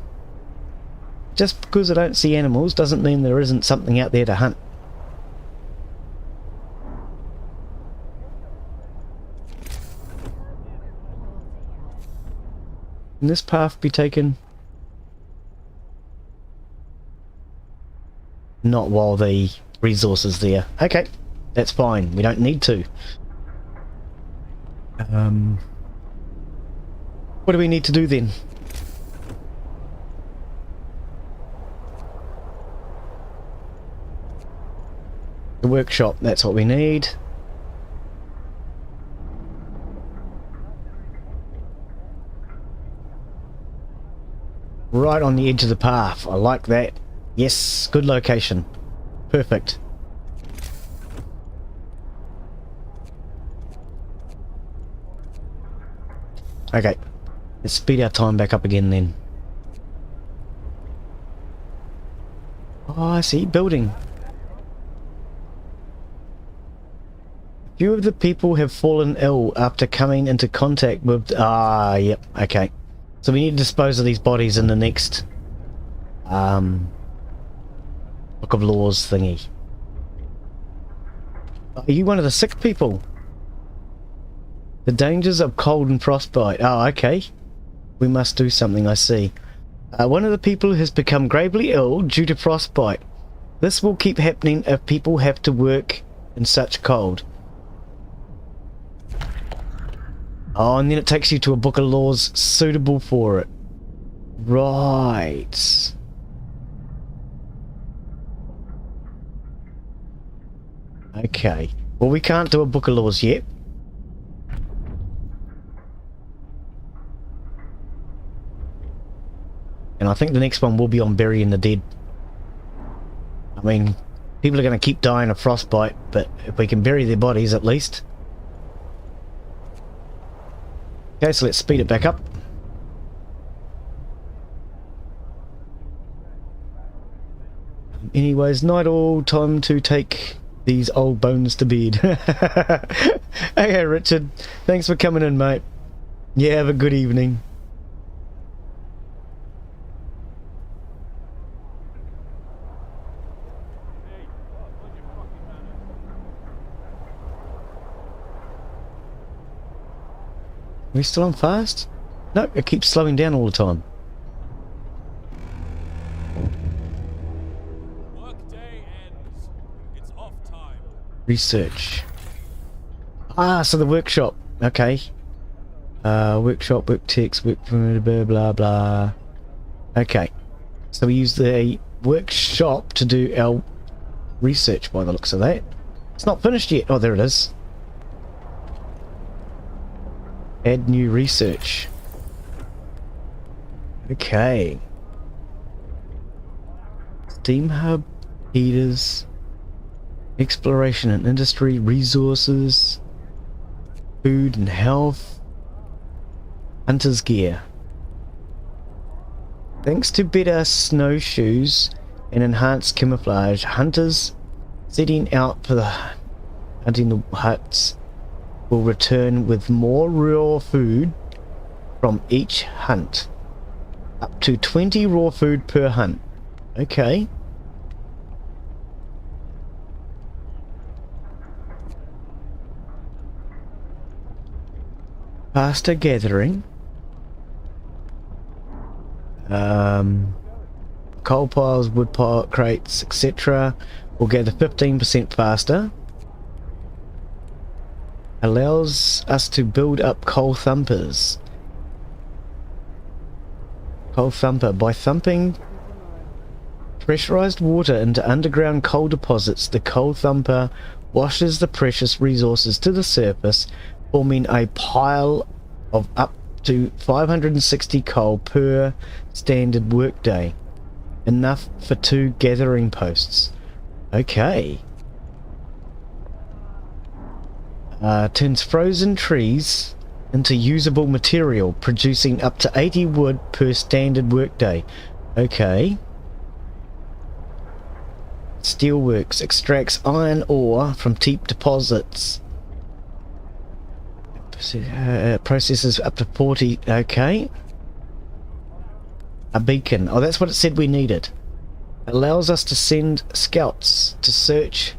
Just because I don't see animals doesn't mean there isn't something out there to hunt. Can this path be taken? Not while the resource is there. Okay, that's fine. We don't need to. What do we need to do then? The workshop, that's what we need. Right on the edge of the path. I like that. Yes, good location. Perfect. Okay, let's speed our time back up again then. Oh, I see, building. A few of the people have fallen ill after coming into contact with... yep, okay. So we need to dispose of these bodies in the next Book of Laws thingy. Are you one of the sick people? The dangers of cold and frostbite. Oh, okay. We must do something, I see. One of the people has become gravely ill due to frostbite. This will keep happening if people have to work in such cold. Oh, and then it takes you to a book of laws suitable for it. Right. Okay. Well, we can't do a book of laws yet. And I think the next one will be on burying the dead. I mean, people are going to keep dying of frostbite, but if we can bury their bodies at least. Okay, so let's speed it back up. Anyways, night all, time to take these old bones to bed. Okay, Richard, thanks for coming in, mate. Yeah, have a good evening. Are we still on fast? No, it keeps slowing down all the time. Workday ends. It's off time. Research. Ah, so the workshop. Okay. Workshop, work text, work blah blah blah. Okay. So we use the workshop to do our research by the looks of that. It's not finished yet. Oh, there it is. Add new research. Okay. Steam hub, heaters, exploration and industry, resources, food and health, hunter's gear. Thanks to better snowshoes and enhanced camouflage, hunters setting out for the hunting the huts will return with more raw food from each hunt. Up to 20 raw food per hunt. Okay. Faster gathering. Coal piles, wood pile crates, etc. will gather 15% faster. Allows us to build up coal thumpers. Coal thumper. By thumping pressurized water into underground coal deposits, the coal thumper washes the precious resources to the surface, forming a pile of up to 560 coal per standard workday. Enough for 2 gathering posts. Okay. Turns frozen trees into usable material, producing up to 80 wood per standard workday. Okay. Steelworks extracts iron ore from deep deposits. Processes up to 40. Okay. A beacon. Oh, that's what it said we needed. Allows us to send scouts to search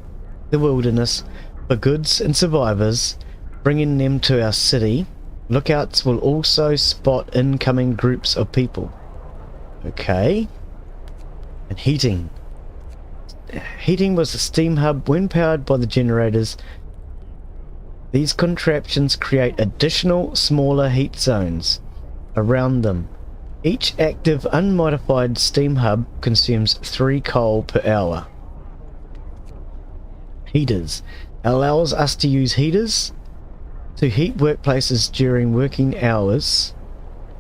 the wilderness for goods and survivors, bringing them to our city. Lookouts will also spot incoming groups of people. Okay. And heating. Heating was the steam hub. When powered by the generators, these contraptions create additional smaller heat zones around them. Each active unmodified steam hub consumes 3 coal per hour. Heaters. Allows us to use heaters to heat workplaces during working hours.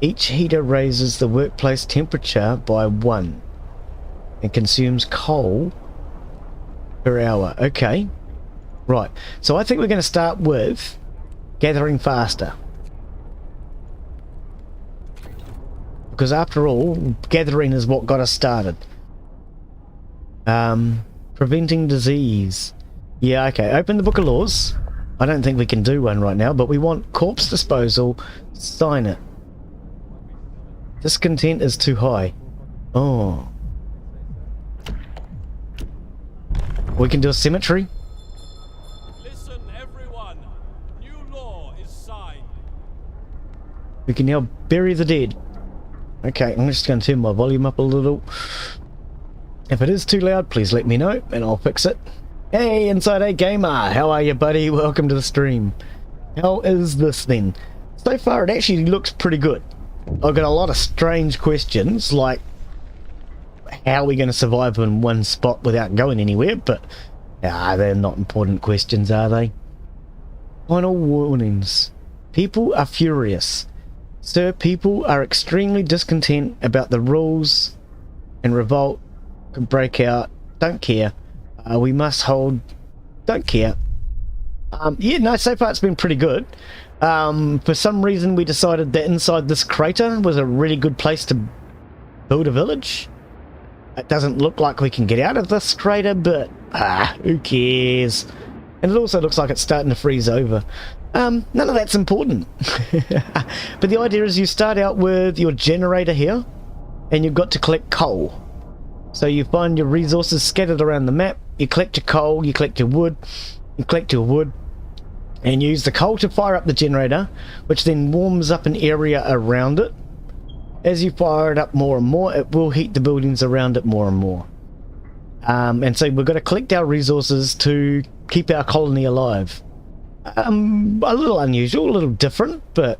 Each heater raises the workplace temperature by 1 and consumes coal per hour. Okay. Right. So I think we're going to start with gathering faster. Because after all, gathering is what got us started. Preventing disease. Yeah, okay. Open the Book of Laws. I don't think we can do one right now, but we want corpse disposal. Sign it. Discontent is too high. Oh. We can do a cemetery. Listen, everyone. New law is signed. We can now bury the dead. Okay, I'm just going to turn my volume up a little. If it is too loud, please let me know, and I'll fix it. Hey, Inside A Gamer! How are you, buddy? Welcome to the stream. How is this, then? So far, it actually looks pretty good. I've got a lot of strange questions, like how are we going to survive in one spot without going anywhere, but they're not important questions, are they? Final warnings. People are furious. Sir, people are extremely discontent about the rules, and revolt can break out. Don't care. We must hold. Don't care. Yeah, no, so far it's been pretty good. For some reason we decided that inside this crater was a really good place to build a village. It doesn't look like we can get out of this crater, but who cares? And it also looks like it's starting to freeze over. None of that's important. But the idea is you start out with your generator here, and you've got to collect coal. So you find your resources scattered around the map, you collect your coal, you collect your wood, and use the coal to fire up the generator, which then warms up an area around it. As you fire it up more and more, it will heat the buildings around it more and more. And so we've got to collect our resources to keep our colony alive. A little unusual, a little different, but...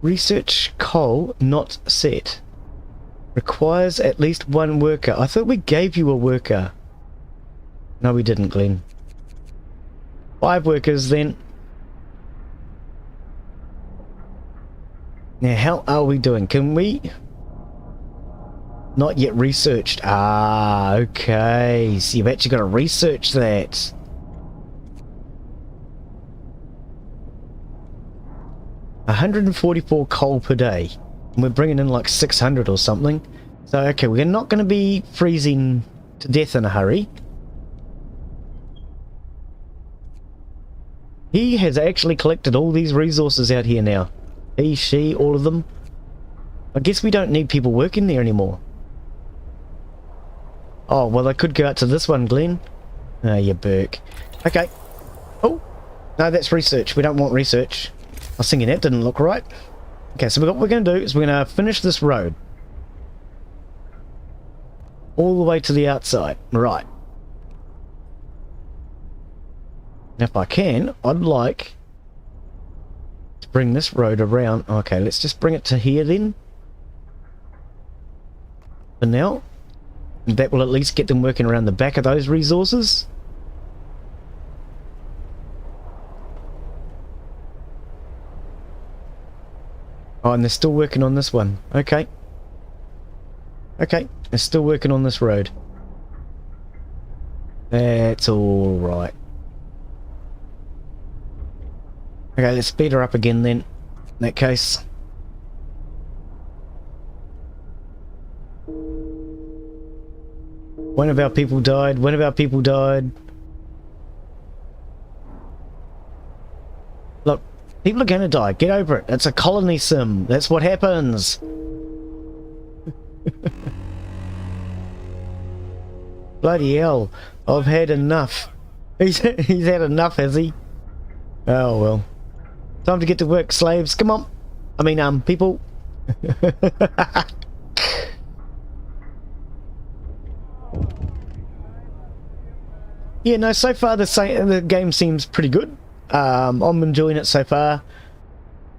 Research coal not set. Requires at least 1 worker. I thought we gave you a worker. No, we didn't, Glen. 5 workers, then. Now, how are we doing? Can we... Not yet researched. Okay. So you've actually got to research that. $144 coal per day. And we're bringing in like 600 or something. So, okay, we're not going to be freezing to death in a hurry. He has actually collected all these resources out here now. He, she, all of them. I guess we don't need people working there anymore. Oh, well, I could go out to this one, Glen. Ah, you Burke. Okay. Oh, no, that's research. We don't want research. I was thinking that didn't look right. Okay, so what we're going to do is we're going to finish this road. All the way to the outside. Right. Now, if I can, I'd like to bring this road around. Okay, let's just bring it to here then. For now. That will at least get them working around the back of those resources. Oh, and they're still working on this one. Okay. Okay, they're still working on this road. That's alright. Okay, let's speed her up again then, in that case. One of our people died, one of our people died. Look, People are going to die. Get over it. It's a colony sim. That's what happens. Bloody hell. I've had enough. He's had enough, has he? Oh, well. Time to get to work, slaves. Come on. I mean, people. Yeah, no, so far the game seems pretty good. I'm enjoying it so far.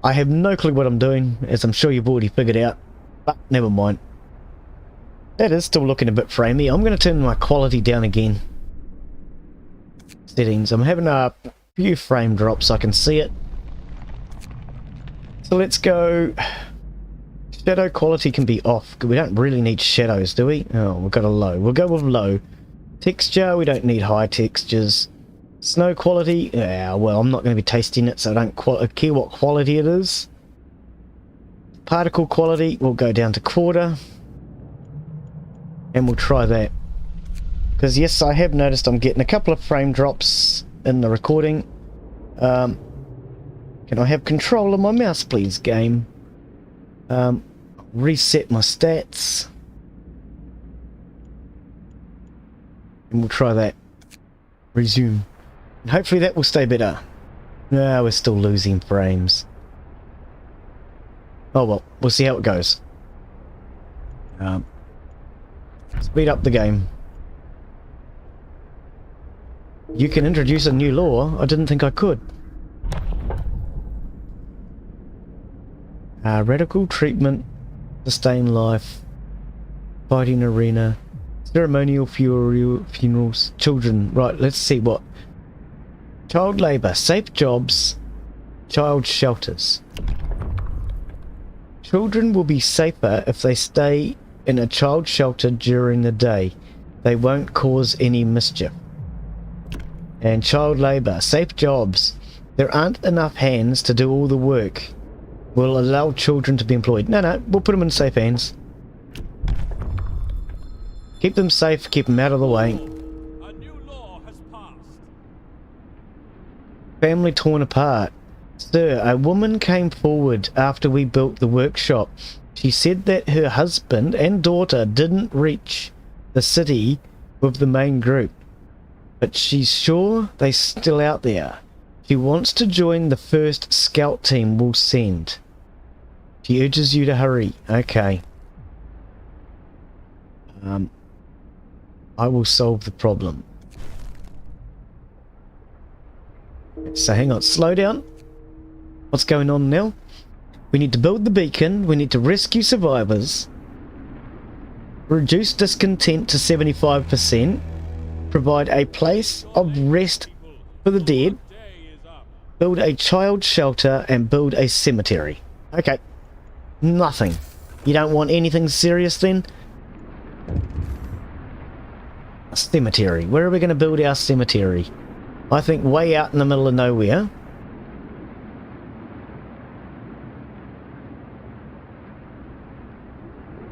I have no clue what I'm doing, as I'm sure you've already figured out. But never mind. That is still looking a bit framey. I'm going to turn my quality down again. Settings. I'm having a few frame drops. I can see it. So let's go. Shadow quality can be off. We don't really need shadows, do we? Oh, we've got a low. We'll go with low. Texture, we don't need high textures. Snow quality, yeah, well, I'm not going to be tasting it, so I don't care what quality it is. Particle quality, we'll go down to quarter. And we'll try that. Because yes, I have noticed I'm getting a couple of frame drops in the recording. Can I have control of my mouse, please, game? Reset my stats. And we'll try that. Resume. And hopefully that will stay better. No, we're still losing frames. Oh well, we'll see how it goes. Speed up the game. You can introduce a new law. I didn't think I could. Radical treatment. Sustain life. Fighting arena. Ceremonial funerals. Children. Right, let's see what. Child labour. Safe jobs. Child shelters. Children will be safer if they stay in a child shelter during the day. They won't cause any mischief. And child labour. Safe jobs. There aren't enough hands to do all the work. We'll allow children to be employed. No, we'll put them in safe hands. Keep them safe, keep them out of the way. A new law has passed. Family torn apart. Sir, a woman came forward after we built the workshop. She said that her husband and daughter didn't reach the city with the main group. But she's sure they're still out there. She wants to join the first scout team we'll send. She urges you to hurry. Okay. I will solve the problem. So hang on, slow down. What's going on now? We need to build the beacon. We need to rescue survivors. Reduce discontent to 75%. Provide a place of rest for the dead. Build a child shelter and build a cemetery. Okay. Nothing. You don't want anything serious then? A cemetery. Where are we going to build our cemetery? I think way out in the middle of nowhere.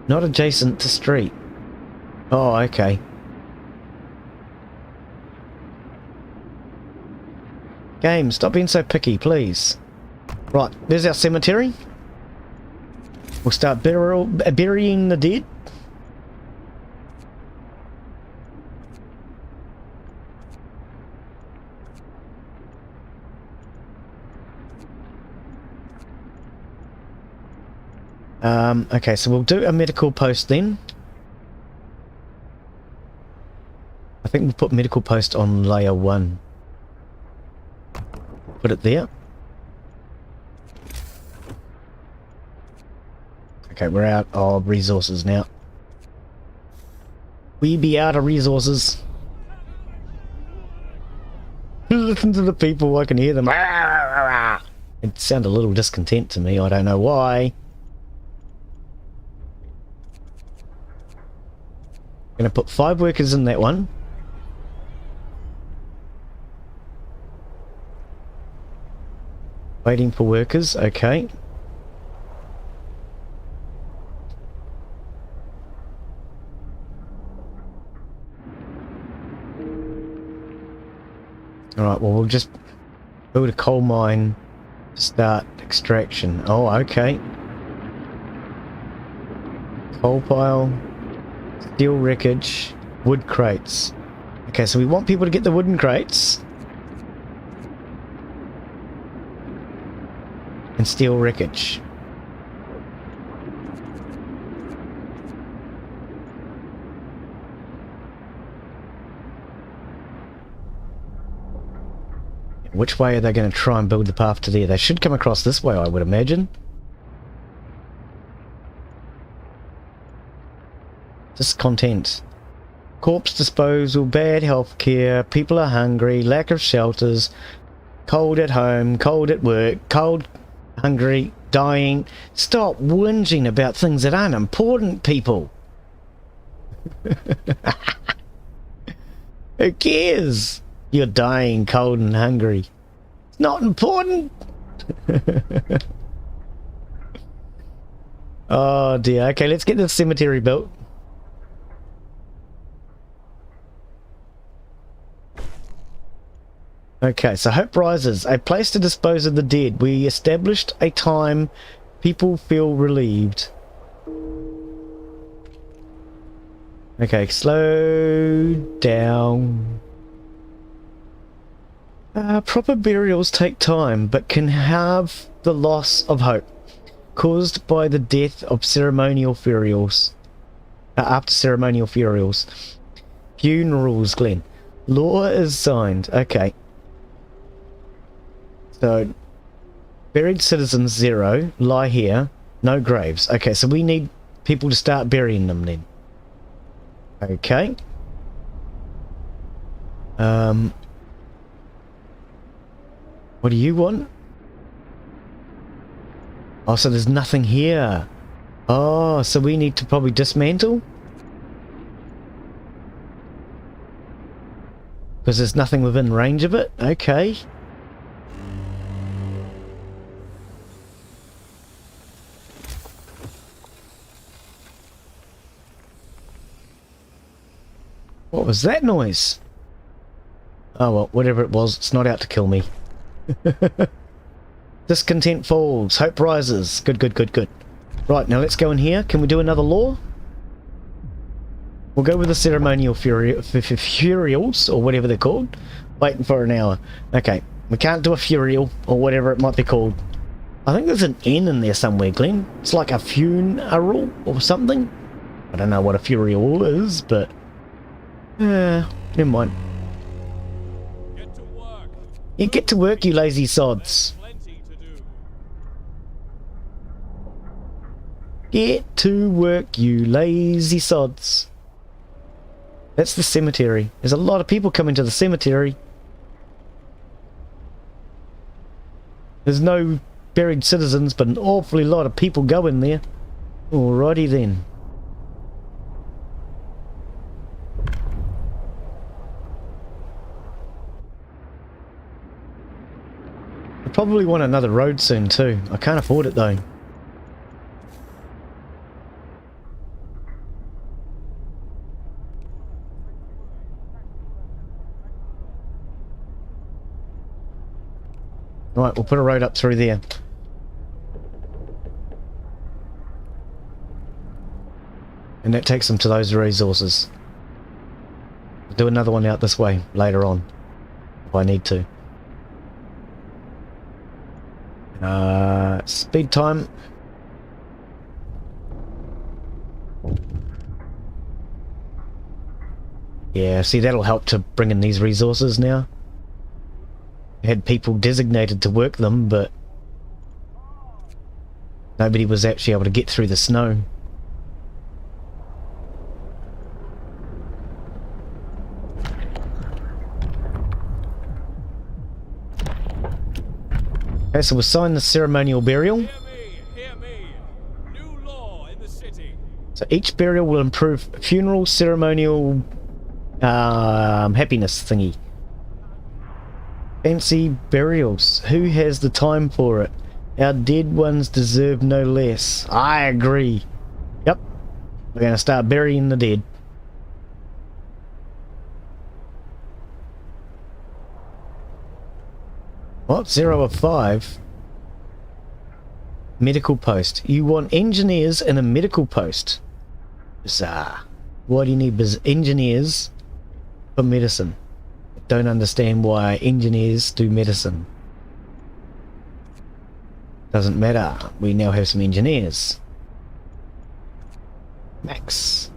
Not adjacent to street. Oh, okay. Game, stop being so picky, please. Right, there's our cemetery. We'll start burying the dead. Okay, so we'll do a medical post then. I think we'll put medical post on layer 1. Put it there. Okay, we're out of resources now. We be out of resources. Listen to the people, I can hear them. It sounded a little discontent to me, I don't know why. Gonna put 5 workers in that one. Waiting for workers, okay. Alright, well we'll just build a coal mine Start extraction. Oh, okay. Coal pile, steel wreckage, wood crates. Okay, so we want people to get the wooden crates and steel wreckage. Which way are they going to try and build the path to there? They should come across this way, I would imagine. Discontent. Corpse disposal, bad health care, people are hungry, lack of shelters, cold at home, cold at work, cold, hungry, dying. Stop whinging about things that aren't important, people. Who cares? You're dying, cold and hungry. It's not important. Oh dear. Okay, let's get this cemetery built. Okay, so hope rises. A place to dispose of the dead. We established a time. People feel relieved. Okay, slow down. Proper burials take time, but can have the loss of hope caused by the death of ceremonial funerals. After ceremonial funerals. Funerals, Glen. Law is signed. Okay. So, buried citizens 0, lie here, no graves. Okay, so we need people to start burying them then. Okay. What do you want? Oh, so there's nothing here. Oh, so we need to probably dismantle? Because there's nothing within range of it? Okay. What was that noise? Oh well, whatever it was, it's not out to kill me. Discontent falls, hope rises. Good, good, good, good. Right, now let's go in here. Can we do another law? We'll go with the ceremonial furials, or whatever they're called. Waiting for an hour. Okay, we can't do a furial, or whatever it might be called. I think there's an N in there somewhere, Glen. It's like a funeral, or something. I don't know what a furial is, but... never mind. Get to work. Yeah, get to work, you lazy sods. Plenty to do. Get to work, you lazy sods. That's the cemetery. There's a lot of people coming to the cemetery. There's no buried citizens, but an awfully lot of people go in there. Alrighty then. I probably want another road soon too. I can't afford it though. Right, we'll put a road up through there. And that takes them to those resources. I'll do another one out this way later on, if I need to. Speed time. Yeah, see, that'll help to bring in these resources now. I had people designated to work them, but nobody was actually able to get through the snow. Okay, so we'll sign the ceremonial burial. Hear me, hear me. New law in the city. So each burial will improve funeral ceremonial happiness thingy. Fancy burials. Who has the time for it? Our dead ones deserve no less. I agree. Yep. We're going to start burying the dead. What? 0 of 5? Medical post. You want engineers in a medical post? Bizarre. Why do you need engineers for medicine? I don't understand why engineers do medicine. Doesn't matter. We now have some engineers. Max.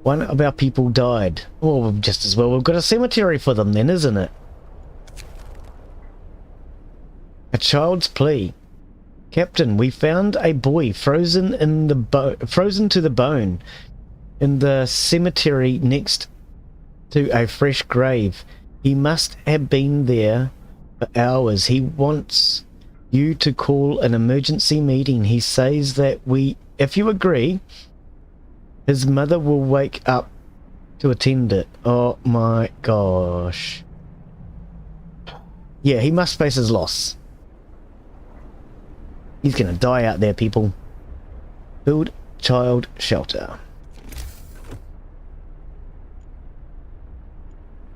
One of our people died. Well, just as well we've got a cemetery for them then, isn't it? A child's plea. Captain, we found a boy frozen to the bone in the cemetery next to a fresh grave. He must have been there for hours. He wants you to call an emergency meeting. He says that if you agree, his mother will wake up to attend it. Oh my gosh. Yeah, he must face his loss. He's gonna die out there, people. Build child shelter.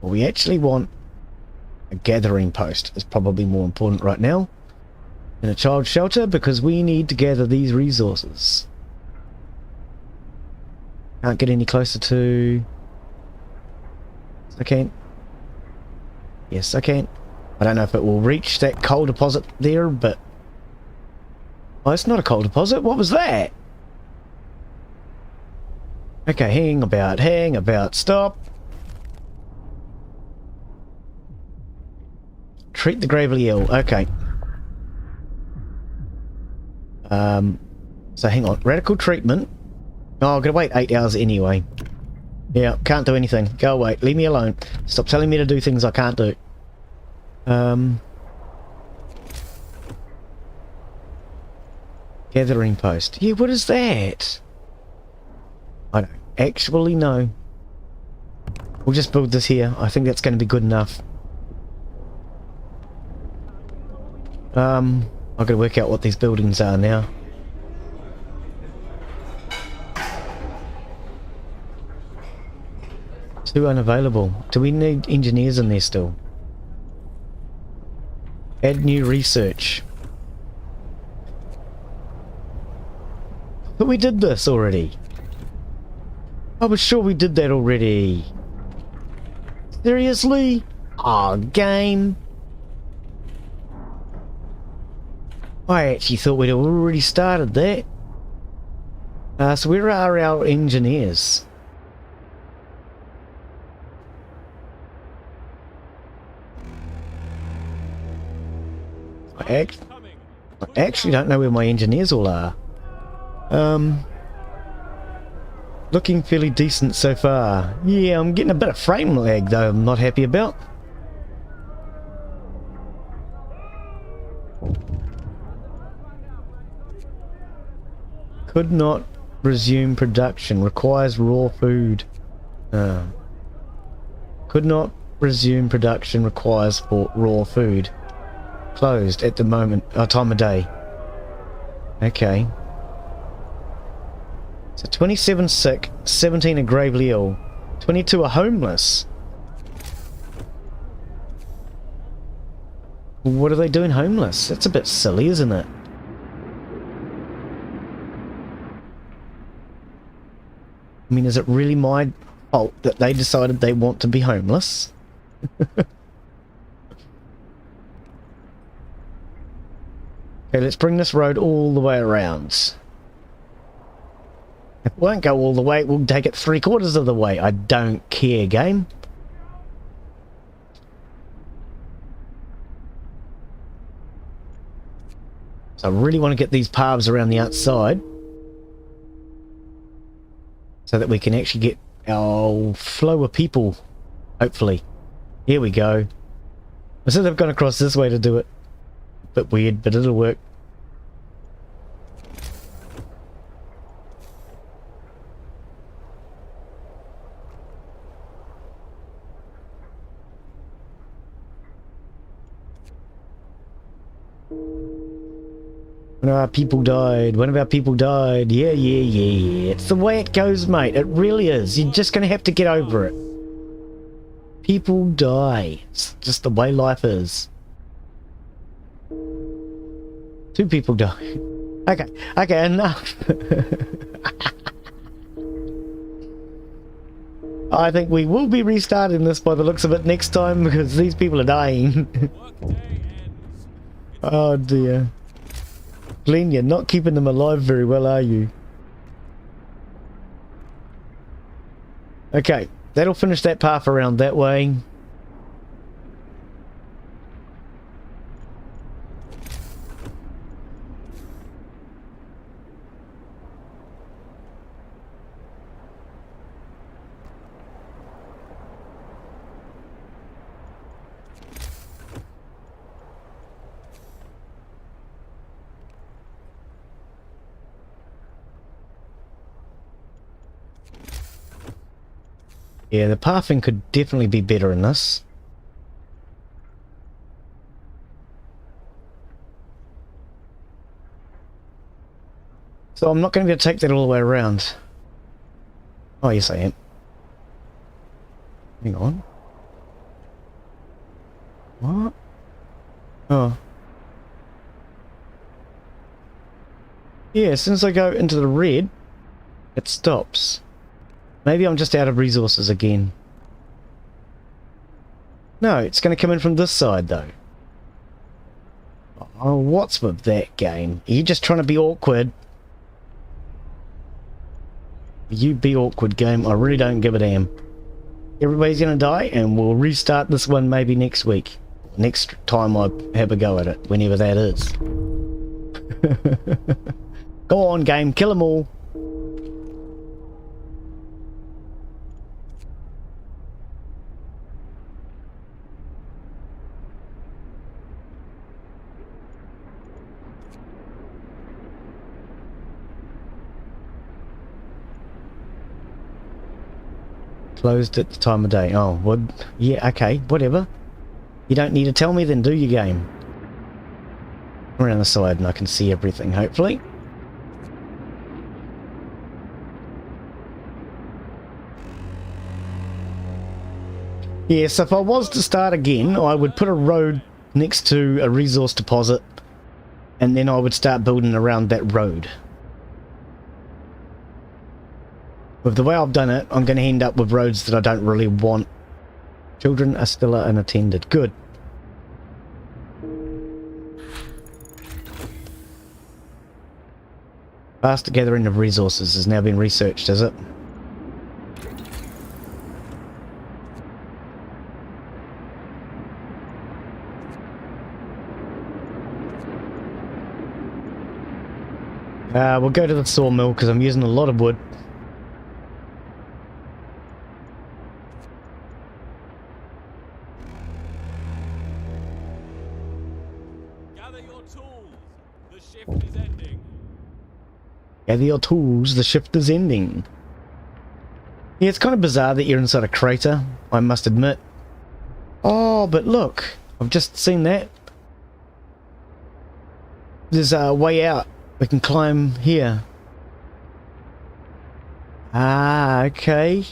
Well, we actually want a gathering post. It's probably more important right now than a child shelter because we need to gather these resources. Can't get any closer to... I can't. Yes, I can. I don't know if it will reach that coal deposit there, but... Oh, it's not a coal deposit. What was that? Okay, hang about, stop. Treat the gravely ill. Okay. So hang on. Radical treatment. Oh, I've got to wait 8 hours anyway. Yeah, can't do anything. Go away. Leave me alone. Stop telling me to do things I can't do. Gathering post. Yeah, what is that? I don't actually know. We'll just build this here. I think that's going to be good enough. I've got to work out what these buildings are now. Two unavailable. Do we need engineers in there still? Add new research. But we did this already. I was sure we did that already. Seriously? Aw, game. I actually thought we'd already started that. So where are our engineers? I actually don't know where my engineers all are. Looking fairly decent so far. Yeah, I'm getting a bit of frame lag though I'm not happy about. Could not resume production. Requires raw food. Could not resume production. Requires for raw food. Closed at the moment. Time of day. Okay. So 27 sick, 17 are gravely ill, 22 are homeless. What are they doing homeless? That's a bit silly, isn't it? I mean, is it really my fault that they decided they want to be homeless? Okay, let's bring this road all the way around. It won't go all the way, we'll take it 3/4 of the way. I don't care, game. So I really want to get these paths around the outside so that we can actually get our flow of people, hopefully. Here we go. I said I've gone across this way to do it. Bit weird, but it'll work. One of our people died. One of our people died. Yeah. It's the way it goes, mate. It really is. You're just going to have to get over it. People die. It's just the way life is. 2 people died. Okay, okay, enough. I think we will be restarting this by the looks of it next time because these people are dying. Workday ends. Oh dear. Glen, you're not keeping them alive very well, are you? Okay, that'll finish that path around that way. Yeah, the pathing could definitely be better in this. So I'm not going to be able to take that all the way around. Oh, yes I am. Hang on. What? Oh. Yeah, as soon as I go into the red, it stops. Maybe I'm just out of resources again. No, it's going to come in from this side though. Oh, what's with that game? Are you just trying to be awkward? You be awkward, game. I really don't give a damn. Everybody's going to die and we'll restart this one maybe next week. Next time I have a go at it, whenever that is. Go on, game. Kill them all. Closed at the time of day. Oh, what? Yeah, okay, whatever. You don't need to tell me, then do your game. Around the side and I can see everything, hopefully. Yes, if I was to start again, I would put a road next to a resource deposit and then I would start building around that road. With the way I've done it, I'm going to end up with roads that I don't really want. Children are still unattended. Good. Faster gathering of resources has now been researched, is it? We'll go to the sawmill because I'm using a lot of wood. Gather your tools, the shift is ending. Yeah, it's kind of bizarre that you're inside a crater, I must admit. Oh, but look, I've just seen that. There's a way out. We can climb here. Ah, okay.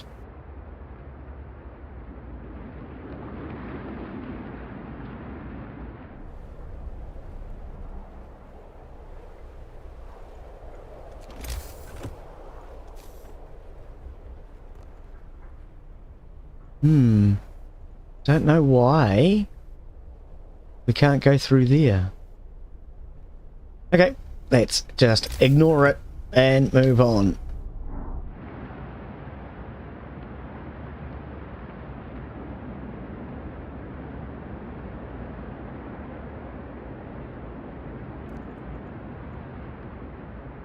Don't know why we can't go through there. Okay, let's just ignore it and move on.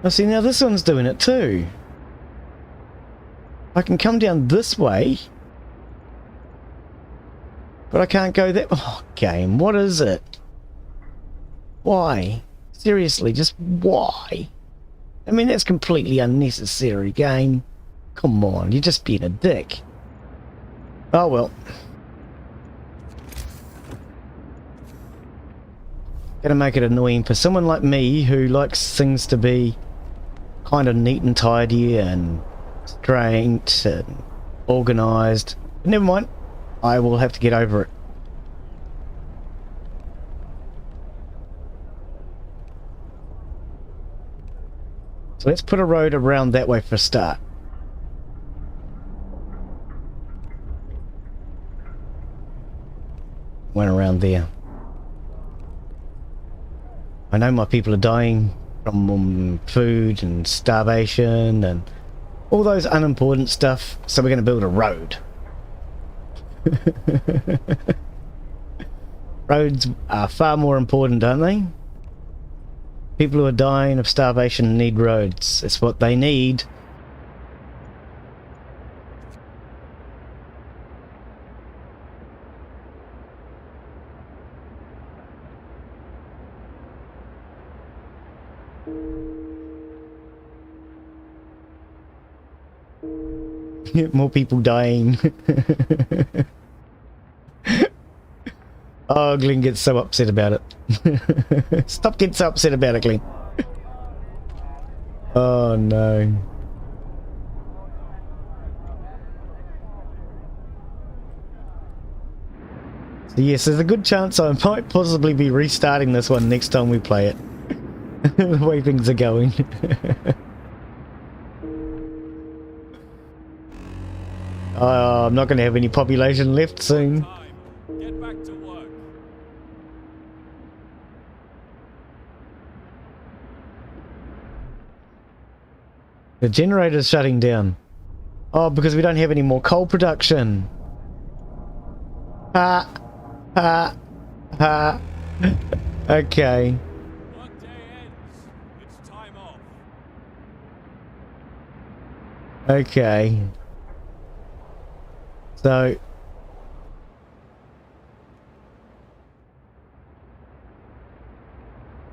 Oh, see, now this one's doing it too. I can come down this way. But I can't go there. Oh, game, what is it? Why? Seriously, just why? I mean, that's completely unnecessary, game. Come on, you're just being a dick. Oh, well. Gotta make it annoying for someone like me who likes things to be kind of neat and tidy and straight and organised. But never mind. I will have to get over it. So let's put a road around that way for a start. One around there. I know my people are dying from food and starvation and all those unimportant stuff, so we're going to build a road. Roads are far more important, aren't they? People who are dying of starvation need roads. It's what they need. More people dying. Oh, Glen gets so upset about it. Stop getting so upset about it, Glen. Oh no. So yes, there's a good chance I might possibly be restarting this one next time we play it. The way things are going. I'm not going to have any population left soon. Get back to work. The generator's shutting down. Oh, because we don't have any more coal production. Ha! Ha! Ha! Okay. Work day ends. It's time off. Okay. So...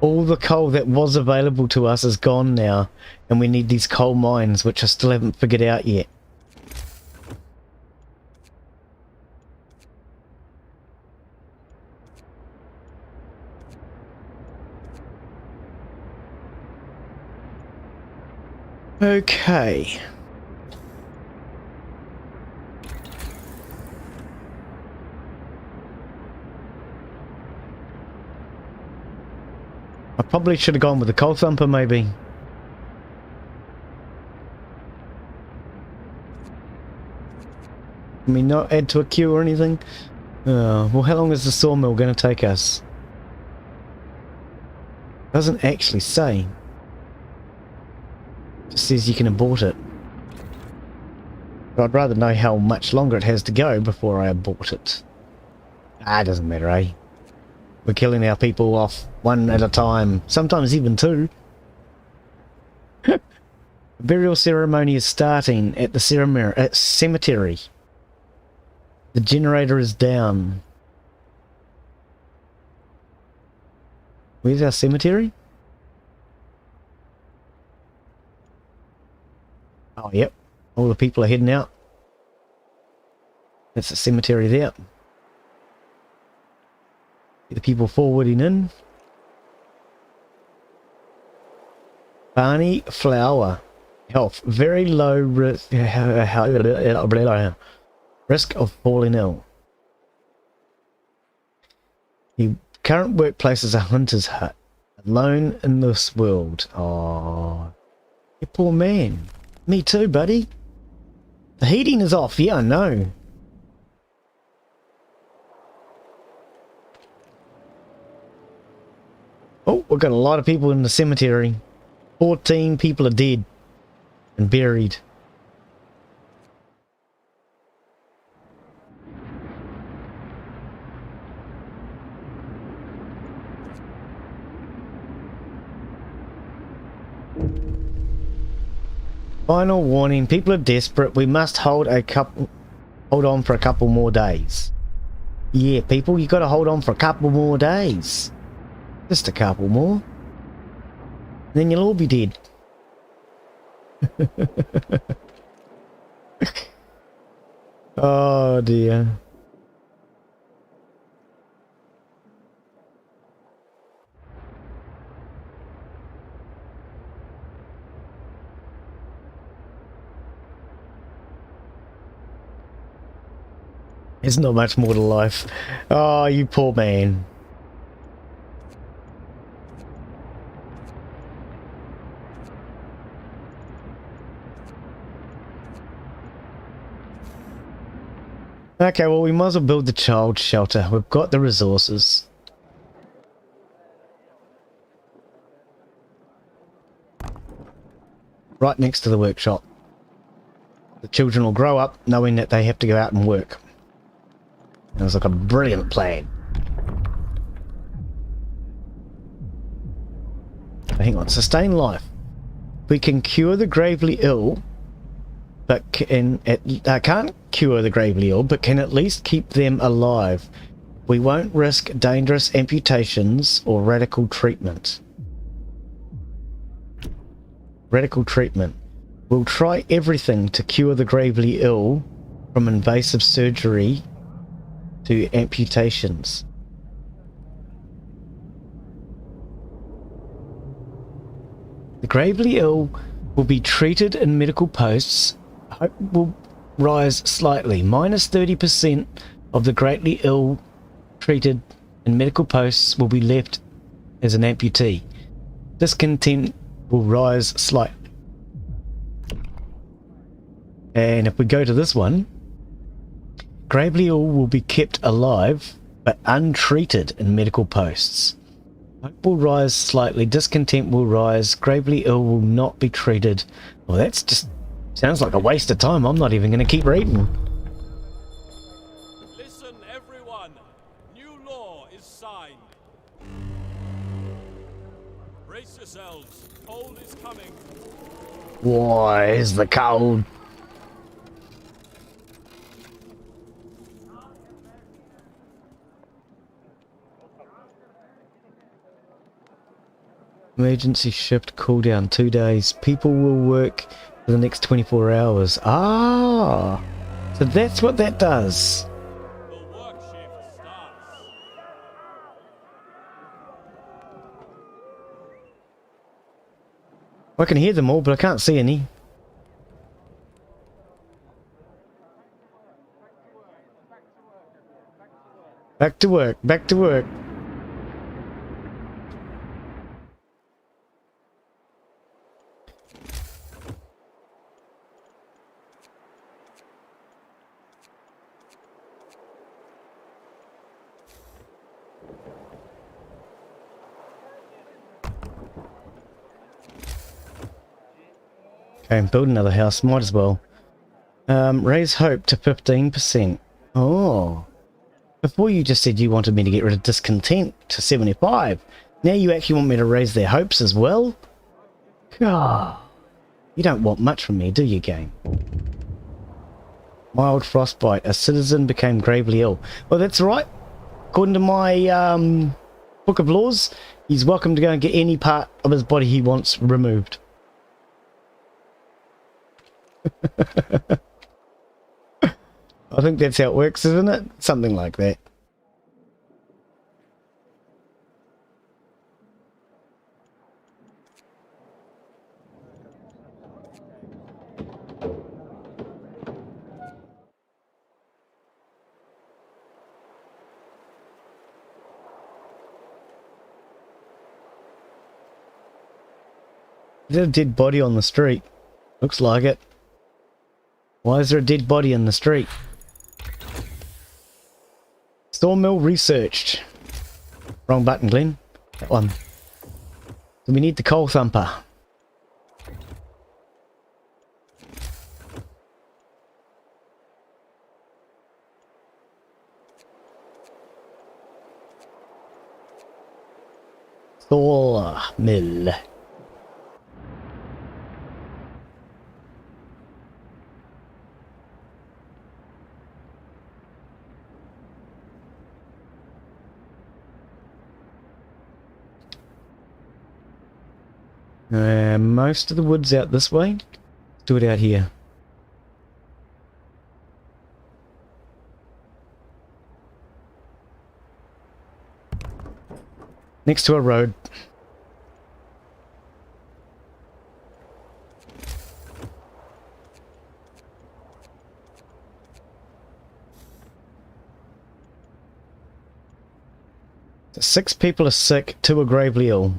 all the coal that was available to us is gone now, and we need these coal mines, which I still haven't figured out yet. Okay. I probably should have gone with the coal thumper, maybe. I mean, not add to a queue or anything. Well, how long is the sawmill going to take us? Doesn't actually say. Just says you can abort it. But I'd rather know how much longer it has to go before I abort it. Ah, it doesn't matter, eh? We're killing our people off one at a time, sometimes even two. The burial ceremony is starting at the cemetery. The generator is down. Where's our cemetery? Oh, yep. All the people are heading out. That's the cemetery there. The people forwarding in. Barney Flower. Health. Very low risk of falling ill. The current workplace is a hunter's hut. Alone in this world. Oh, you poor man. Me too, buddy. The heating is off. Yeah, I know. Oh, we've got a lot of people in the cemetery. 14 people are dead and buried. Final warning, people are desperate. We must hold on for a couple more days. Yeah, people, you got to hold on for a couple more days. Just a couple more. Then you'll all be dead. Oh dear. There's not much more to life. Oh, you poor man. Okay, well, we might as well build the child shelter. We've got the resources. Right next to the workshop. The children will grow up knowing that they have to go out and work. It was like a brilliant plan. Hang on, sustain life. We can cure the gravely ill, but can't cure the gravely ill, but can at least keep them alive. We won't risk dangerous amputations or radical treatment. Radical treatment. We'll try everything to cure the gravely ill, from invasive surgery to amputations. The gravely ill will be treated in medical posts. Hope will rise slightly. Minus 30% of the greatly ill treated in medical posts will be left as an amputee. Discontent will rise slightly. And if we go to this one, gravely ill will be kept alive but untreated in medical posts. Hope will rise slightly, discontent will rise, gravely ill will not be treated. Well, that's just sounds like a waste of time. I'm not even going to keep reading. Listen, everyone. New law is signed. Brace yourselves. Cold is coming. Why is the cold? Emergency shift cooldown 2 days. People will work for the next 24 hours. Ah, so that's what that does. The work shift starts. I can hear them all, but I can't see any. Back to work, back to work. Okay, build another house, might as well. Raise hope to 15%. Oh. Before you just said you wanted me to get rid of discontent to 75. Now you actually want me to raise their hopes as well? God. You don't want much from me, do you, game? Mild frostbite. A citizen became gravely ill. Well, that's right. According to my book of laws, he's welcome to go and get any part of his body he wants removed. I think that's how it works, isn't it? Something like that. Is there a dead body on the street? Looks like it. Why is there a dead body in the street? Sawmill researched. Wrong button, Glen. That one. So we need the coal thumper. Sawmill. Most of the wood's out this way. Let's do it out here. Next to a road. So 6 people are sick, 2 are gravely ill.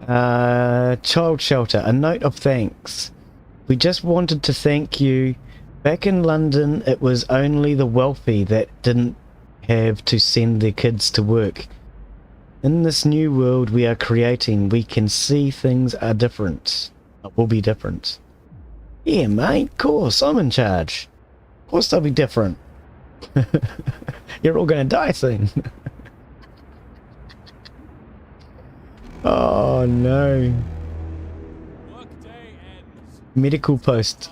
Child shelter. A note of thanks. We just wanted to thank you. Back in London, it was only the wealthy that didn't have to send their kids to work. In this new world we are creating, we can see things are different. Will be different. Yeah, mate, of course, I'm in charge. Of course they'll be different. You're all gonna die soon. Oh no. Workday ends. Medical post.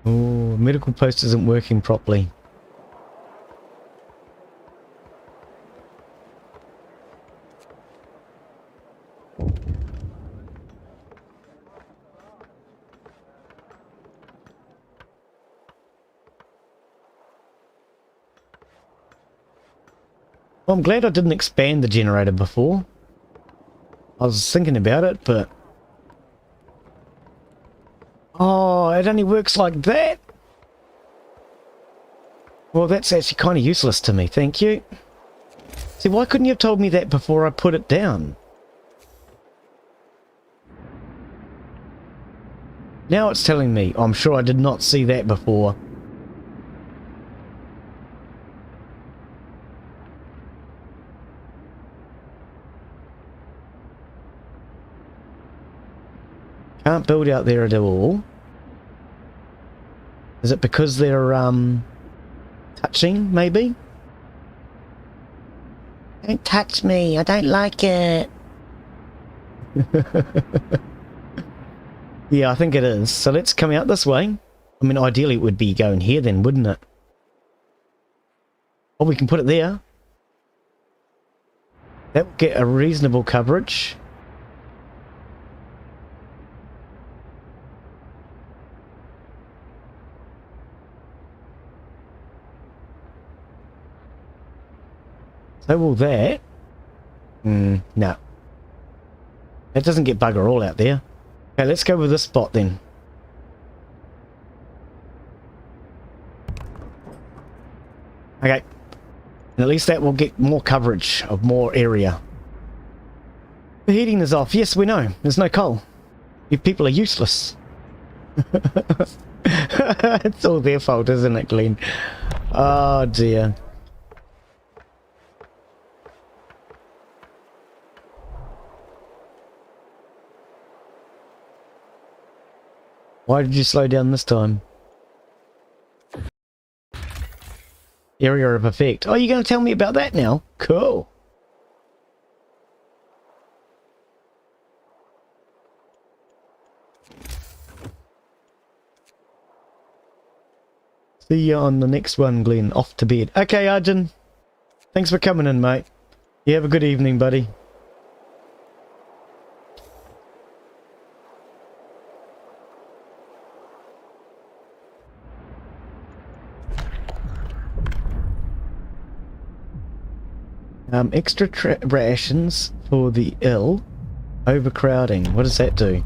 Oh, medical post isn't working properly. Well, I'm glad I didn't expand the generator before. I was thinking about it, but... Oh, it only works like that? Well, that's actually kind of useless to me, thank you. See, why couldn't you have told me that before I put it down? Now it's telling me. I'm sure I did not see that before. Can't build out there at all. Is it because they're, touching, maybe? Don't touch me, I don't like it. Yeah, I think it is. So let's come out this way. I mean, ideally it would be going here then, wouldn't it? Oh, we can put it there. That will get a reasonable coverage. So will that. No. That doesn't get bugger all out there. Okay, let's go with this spot then. Okay. And at least that will get more coverage of more area. The heating is off. Yes, we know. There's no coal. You people are useless. It's all their fault, isn't it, Glen? Oh, dear. Why did you slow down this time? Area of effect. Oh, you're going to tell me about that now? Cool. See you on the next one, Glen. Off to bed. Okay, Arjun. Thanks for coming in, mate. You have a good evening, buddy. Extra rations for the ill. Overcrowding. What does that do?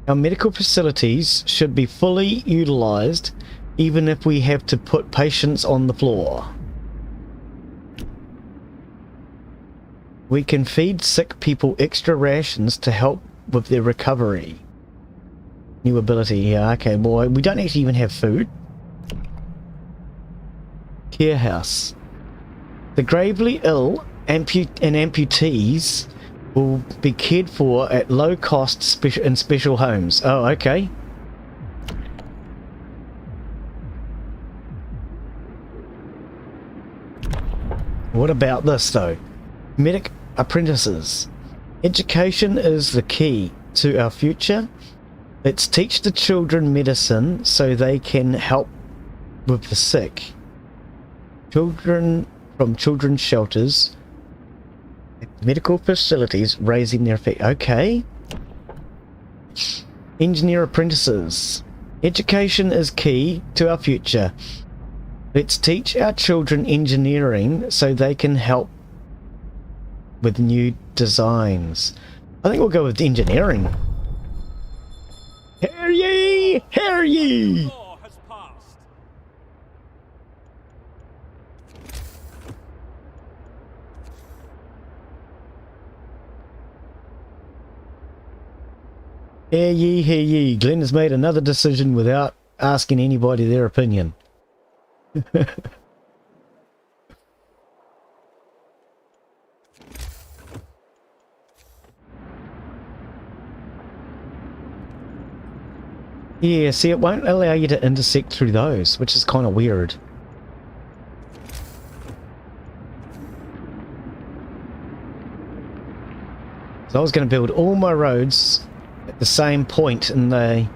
Our medical facilities should be fully utilised, even if we have to put patients on the floor. We can feed sick people extra rations to help with their recovery. New ability. Yeah, okay, boy. We don't actually even have food. Care house. The gravely ill and amputees will be cared for at low cost in special homes. Oh, okay. What about this, though? Medic apprentices. Education is the key to our future. Let's teach the children medicine so they can help with the sick. Children from children's shelters, medical facilities raising their effect. Okay. Engineer apprentices. Education is key to our future. Let's teach our children engineering so they can help with new designs. I think we'll go with engineering. Hear ye! Hear ye! Law has passed. Hear ye. Glen has made another decision without asking anybody their opinion. Yeah, see, it won't allow you to intersect through those, which is kind of weird. So I was going to build all my roads at the same point in the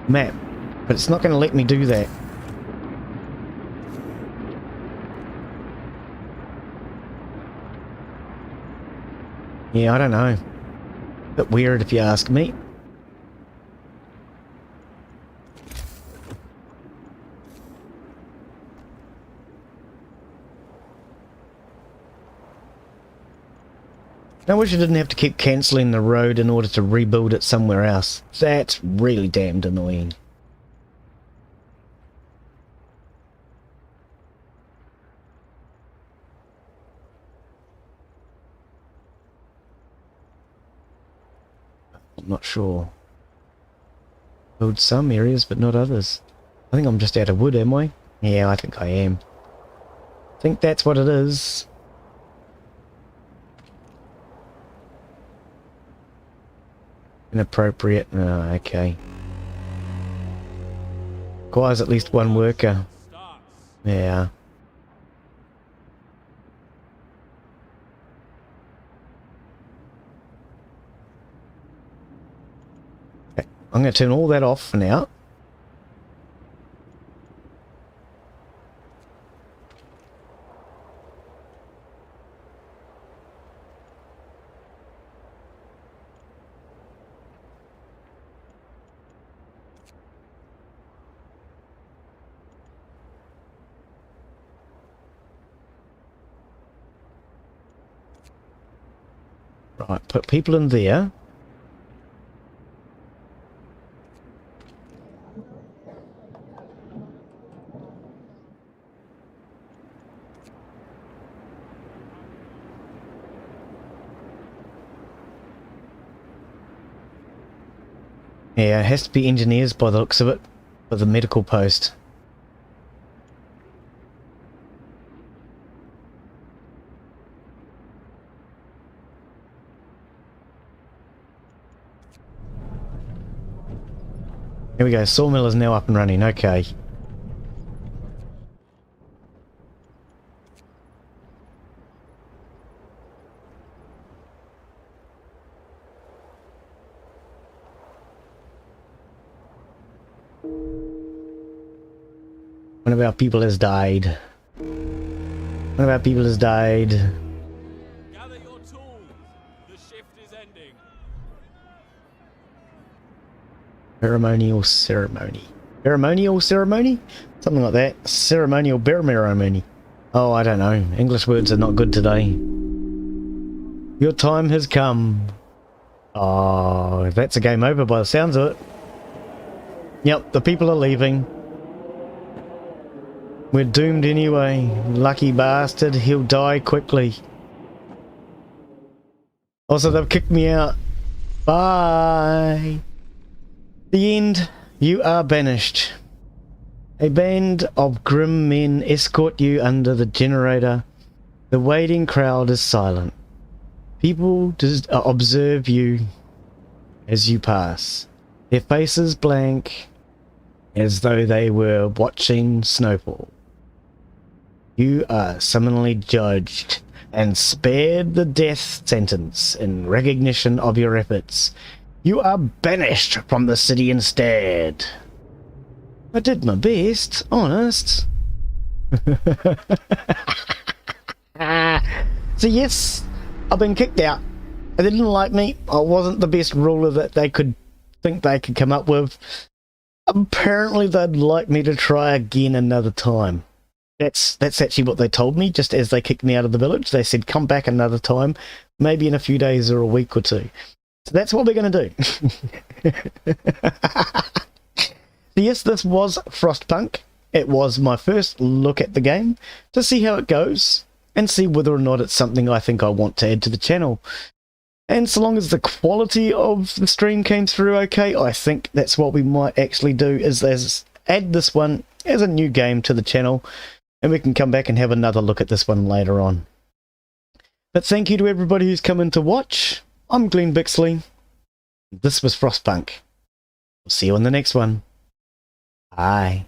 map, but it's not going to let me do that. Yeah, I don't know. Bit weird if you ask me. I wish I didn't have to keep cancelling the road in order to rebuild it somewhere else. That's really damned annoying. I'm not sure. Build some areas, but not others. I think I'm just out of wood, am I? Yeah, I think I am. I think that's what it is. Inappropriate. Oh, okay. Requires at least one worker. Yeah. Okay. I'm going to turn all that off for now. Right, put people in there. Yeah, it has to be engineers by the looks of it, for the medical post. Here we go, sawmill is now up and running, okay. One of our people has died. One of our people has died. Gather your tools. The shift is ending. Ceremonial ceremony. Ceremonial ceremony? Something like that. Ceremonial ceremony. Oh, I don't know. English words are not good today. Your time has come. Oh, that's a game over by the sounds of it. Yep, the people are leaving. We're doomed anyway. Lucky bastard, he'll die quickly. Also, they've kicked me out. Bye. The end. You are banished. A band of grim men escort you under the generator. The waiting crowd is silent. People just observe you as you pass. Their faces blank, as though they were watching snowfall. You are summarily judged and spared the death sentence in recognition of your efforts. You are banished from the city instead. I did my best, honest. So yes, I've been kicked out. They didn't like me. I wasn't the best ruler that they could think they could come up with. Apparently they'd like me to try again another time. That's actually what they told me, just as they kicked me out of the village. They said, come back another time, maybe in a few days or a week or two. So that's what we're going to do. Yes, this was Frostpunk. It was my first look at the game to see how it goes and see whether or not it's something I think I want to add to the channel. And so long as the quality of the stream came through okay, I think that's what we might actually do, is add this one as a new game to the channel, and we can come back and have another look at this one later on. But thank you to everybody who's come in to watch. I'm Glen Bixley. This was Frostpunk. We'll see you on the next one. Bye.